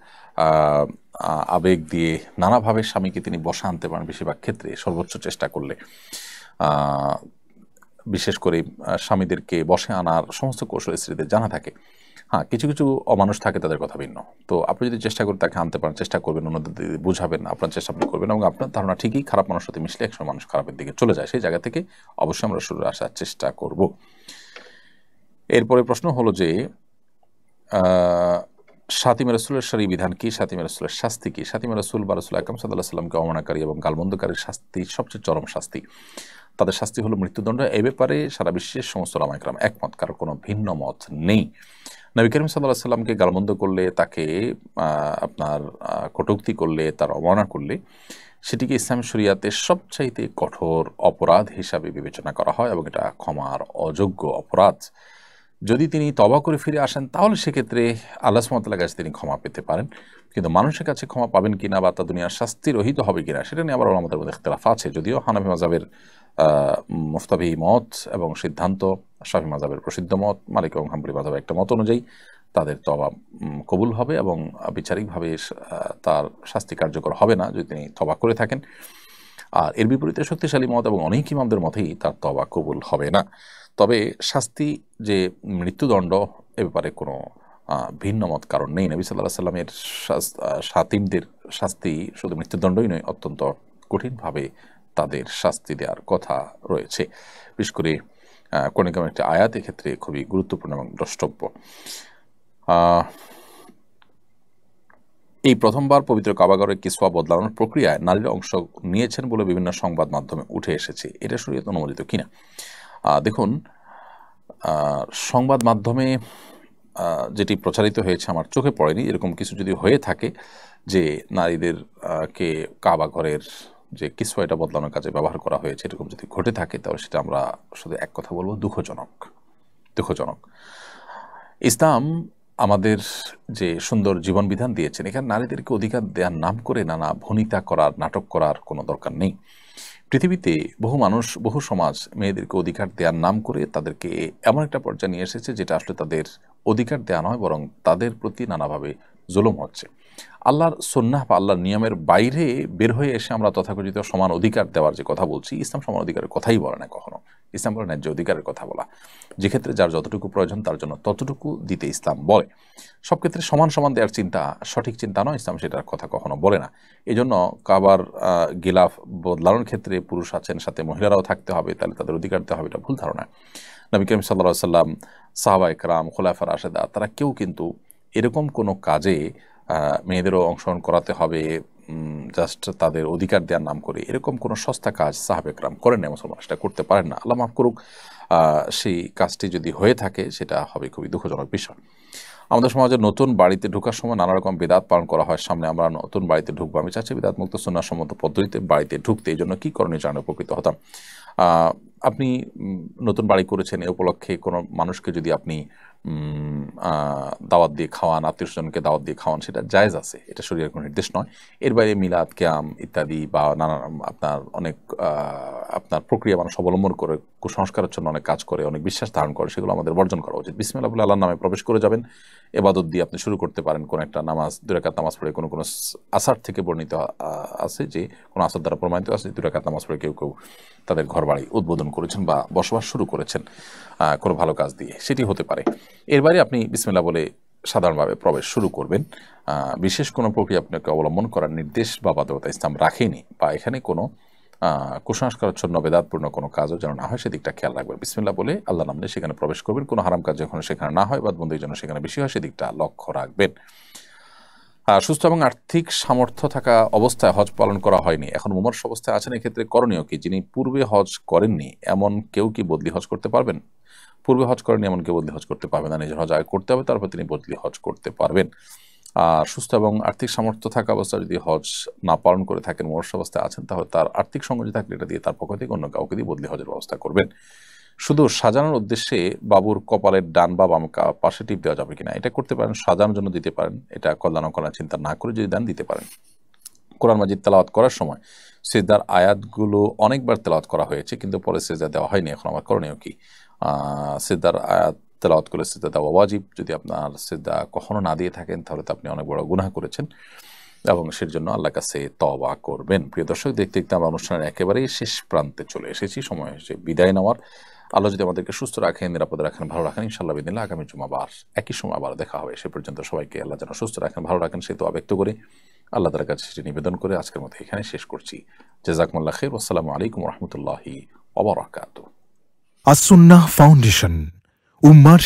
আবেগ দিয়ে নানাভাবে স্বামীকে তিনি বশে আনতে পারেন, বেশিরভাগ ক্ষেত্রে সর্বোচ্চ চেষ্টা করলে। বিশেষ করে স্বামীদেরকে বশে আনার সমস্ত কৌশল স্ত্রীদের জানা থাকে। হ্যাঁ, কিছু কিছু অমানুষ থাকে, তাদের কথা ভিন্ন। তো আপনি যদি চেষ্টা করে তাকে আনতে পারেন, চেষ্টা করবেন, অন্যদের বুঝাবেন, আপনার চেষ্টা আপনি করবেন, এবং আপনার ধারণা ঠিকই খারাপ মানুষের সাথে মিশলে একসময় মানুষ খারাপের দিকে চলে যায়। সেই জায়গা থেকে অবশ্যই আমরা সরে আসার চেষ্টা করব। এরপরে প্রশ্ন হলো যে শাতিমে রাসূলের শরঈ বিধান কি, শাতিমে রাসূলের শাস্তি কি? শাতিমে রাসূল বা রাসূল আকরাম সাল্লাল্লাহু আলাইহি ওয়াসাল্লামকে অবমাননাকারী এবং গালমন্দকারীর শাস্তি সবচেয়ে চরম শাস্তি। তাদের শাস্তি হলো মৃত্যুদণ্ড। এই ব্যাপারে সারা বিশ্বের সমস্ত উলামা ইকরাম একমত, কারো কোনো ভিন্ন মত নেই। নবী করিম সাল্লাল্লাহু আলাইহি ওয়াসাল্লামকে গালমন্দ করলে, তাকে আপনার কটূক্তি করলে, তার অবমাননা করলে, সেটিকে ইসলামী শরিয়াতে সবচাইতে কঠোর অপরাধ হিসাবে বিবেচনা করা হয় এবং এটা ক্ষমার অযোগ্য অপরাধ। যদি তিনি তওবা করে ফিরে আসেন তাহলে সেক্ষেত্রে আল্লাহ সুবহানাহু ওয়া তাআলার কাছে তিনি ক্ষমা পেতে পারেন, কিন্তু মানুষের কাছে ক্ষমা পাবেন কিনা বা তা দুনিয়ার শাস্তি রহিত হবে কিনা সেটা নিয়ে আবার আমাদের মধ্যে ইখতিলাফ আছে। যদিও হানাফি মাযহাবের মুফতাবি মত এবং সিদ্ধান্ত, শাফি মাযহাবের প্রসিদ্ধ মত, মালিক এবং হাম্বলি মাযহাবের একটা মত অনুযায়ী তাদের তওবা কবুল হবে এবং বিচারিকভাবে তার শাস্তি কার্যকর হবে না যদি তিনি তওবা করে থাকেন। আর এর বিপরীতে শক্তিশালী মত এবং অনেক ইমামদের মতেই তার তওবা কবুল হবে না। তবে শাস্তি যে মৃত্যুদণ্ড, এ ব্যাপারে কোনো ভিন্ন মত কারণ নেই। নবী সাল্লাল্লাহু আলাইহি সাল্লামের শাতিমদের শাস্তি শুধু মৃত্যুদণ্ডই নয়, অত্যন্ত কঠিনভাবে তাদের শাস্তি দেওয়ার কথা রয়েছে। বিশেষ করে কোন একটা আয়াত এক্ষেত্রে খুবই গুরুত্বপূর্ণ এবং দ্রষ্টব্য। এই প্রথমবার পবিত্র কাবাগরের কিসওয়া বদলানোর প্রক্রিয়ায় নারীরা অংশ নিয়েছেন বলে বিভিন্ন সংবাদ মাধ্যমে উঠে এসেছে, এটা শরীয়ত অনুমোদিত কিনা? দেখুন, সংবাদ মাধ্যমে যেটি প্রচারিত হয়েছে আমার চোখে পড়েনি। এরকম কিছু যদি হয়ে থাকে যে নারীদেরকে কাবাগরের যে কিসওয়া এটা বদলানোর কাজে ব্যবহার করা হয়েছে, এরকম যদি ঘটে থাকে তাহলে সেটা আমরা শুধু এক কথা বলবো, দুঃখজনক। ইসলাম আমাদের যে সুন্দর জীবন বিধান দিয়েছেন, এখানে নারীদেরকে অধিকার দেওয়ার নাম করে নানা ভনিতা করার, নাটক করার কোনো দরকার নেই। পৃথিবীতে বহু মানুষ, বহু সমাজ মেয়েদেরকে অধিকার দেওয়ার নাম করে তাদেরকে এমন একটা পর্যায়ে নিয়ে এসেছে যেটা আসলে তাদের অধিকার দেওয়া নয়, বরং তাদের প্রতি নানাভাবে জুলুম হচ্ছে। আল্লাহর সুন্নাহ বা আল্লাহর নিয়মের বাইরে বের হয়ে এসে আমরা তথাকথিত সমান অধিকার দেওয়ার যে কথা বলছি, ইসলাম সমান অধিকারের কথাই বলে না কখনো। ইসলাম বলে ন্যায্য অধিকারের কথা বলা, যেক্ষেত্রে যার যতটুকু প্রয়োজন তার জন্য ততটুকু দিতে ইসলাম বলে। সব ক্ষেত্রে সমান সমান দেওয়ার চিন্তা সঠিক চিন্তা নয়, ইসলাম সেটার কথা কখনো বলে না। এই জন্য কাবার গিলাফ বদলানোর ক্ষেত্রে পুরুষ আছেন, সাথে মহিলারাও থাকতে হবে, তাহলে তাদের অধিকার দেওয়া হবে, এটা ভুল ধারণা। নবী করিম সাল্লাল্লাহু আলাইহি ওয়াসাল্লাম, সাহাবায়ে কেরাম, খুলাফা রাশেদা, তারা কেউ কিন্তু এরকম কোনো কাজে মেয়েদেরও অংশগ্রহণ করাতে হবে, জাস্ট তাদের অধিকার দেওয়ার নাম করে এরকম কোনো সস্তা কাজ সাহাবে একরাম করেন না, মুসলমান সেটা করতে পারেন না। আল্লাহ মাফ করুক, সেই কাজটি যদি হয়ে থাকে সেটা হবে খুবই দুঃখজনক বিষয়। আমাদের সমাজে নতুন বাড়িতে ঢোকার সময় নানা রকম বিদাত পালন করা হয়। সামনে আমরা নতুন বাড়িতে ঢুকবো, আমি চাচ্ছি বিদাত মুক্ত সুন্নাহসম্মত পদ্ধতিতে বাড়িতে ঢুকতে। এই জন্য কী করণীয় জানলে উপকৃত হতাম। আপনি নতুন বাড়ি করেছেন, এ উপলক্ষে কোনো মানুষকে যদি আপনি দাওয়াত দিয়ে খাওয়ান, আত্মীয় স্বজনকে দাওয়াত দিয়ে খাওয়ান, সেটা জায়েজ আছে, এটা শরীরের কোনো নির্দেশ নয়। এর বাইরে মিলাদ, কিয়াম ইত্যাদি বা নানা আপনার অনেক আপনার প্রক্রিয়া মানুষ অবলম্বন করে কুসংস্কারের জন্য অনেক কাজ করে, অনেক বিশ্বাস ধারণ করে, সেগুলো আমাদের বর্জন করা উচিত। বিসমিল্লাহ বলে আল্লাহর নামে প্রবেশ করে যাবেন। এবাদত দিয়ে আপনি শুরু করতে পারেন। কোনো একটা নামাজ, 2 রাকাত নামাজ পড়ে কোনো আসার থেকে বর্ণিত আছে যে কোনো আসার দ্বারা প্রমাণিত আছে 2 রাকাত নামাজ পড়ে কেউ তাদের ঘর বাড়ি উদ্বোধন করেছেন বা বসবাস শুরু করেছেন কোনো ভালো কাজ দিয়ে, সেটি হতে পারে। এর বাইরে আপনি বিসমিল্লাহ বলে সাধারণভাবে প্রবেশ শুরু করবেন। বিশেষ কোনো প্রক্রিয়া আপনাকে অবলম্বন করার নির্দেশ বা বাধ্যবাধকতা ইসলাম রাখেনি, বা এখানে কোনো কুসংস্কারচ্ছন্ন বেদাতপূর্ণ কোনো কাজও যেন না হয় সেদিকটা খেয়াল রাখবেন। বিসমিল্লাহ বলে আল্লাহ নাম নিয়ে সেখানে প্রবেশ করবেন। কোনো হারাম কাজ যখন সেখানে না হয় বা বন্ধু যেন সেখানে বেশি হয় সেদিকটা লক্ষ্য রাখবেন। সুস্থ এবং আর্থিক সামর্থ্য থাকা অবস্থায় হজ পালন করা হয়নি, এখন মুমূর্ষ অবস্থায় আছেন, এক্ষেত্রে করণীয় কি? যিনি পূর্বে হজ করেননি এমন কেউ কি বদলি হজ করতে পারবেন? পূর্বে হজ করেননি এমন কেউ বদলি হজ করতে পারবেন না, নিজের হজ আগে করতে হবে, তারপর তিনি বদলি হজ করতে পারবেন। আর সুস্থ এবং আর্থিক সামর্থ্য থাকা অবস্থায় যদি হজ না পালন করে থাকেন, মুমূর্ষ অবস্থায় আছেন, তাহলে তার আর্থিক সংযোগ থাকলে এটা দিয়ে তার পক্ষ থেকে অন্য কাউকে দিয়ে বদলি হজের ব্যবস্থা করবেন। শুধু সাজানোর উদ্দেশ্যে বাবুর কপালের ডান বা বাম পাশে টিপ দেওয়া যাবে কিনা, এটা করতে পারেন, সাজানোর জন্য দিতে পারেন, এটা কল্যাণ করার চিন্তা না করে যদি দেন দিতে পারেন। কোরআন মাজিদ তেলাওয়াত করার সময় সিজদার আয়াতগুলো অনেকবার তেলাওয়াত করা হয়েছে, কিন্তু পরে সিজদা দেওয়া হয়নি, এখন আমার করণীয় কি? সিজদার আয়াত তেলাওয়াত করে সিজদা দেওয়া ওয়াজিব। যদি আপনার সিজদা কখনো না দিয়ে থাকেন তাহলে তো আপনি অনেক বড় গুনাহ করেছেন এবং সের জন্য আল্লাহর কাছে তওবা করবেন। প্রিয় দর্শক, দেখতে দেখতে আমরা অনুষ্ঠানের একেবারেই শেষ প্রান্তে চলে এসেছি, সময় হয়েছে বিদায় নেওয়ার। আল্লাহ যদি আমাদেরকে সুস্থ রাখেন, নিরাপদে রাখেন, ভালো রাখেন, ইনশাআল্লাহ বিদিনিল্লাহ আগামী জুমাবার একই সময় আবার দেখা হবে। সে পর্যন্ত সবাইকে আল্লাহ যেন সুস্থ রাখেন, ভালো রাখেন, সে তো ব্যক্ত করে আল্লাহ তাআলার কাছে সেটি নিবেদন করে আজকের মতো এখানে শেষ করছি। জাযাকুমুল্লাহ খাইর। আসসালামু আলাইকুম ওয়া রাহমাতুল্লাহি ওয়া বারাকাতুহু। আসুন্নাহ ফাউন্ডেশন, উম্মার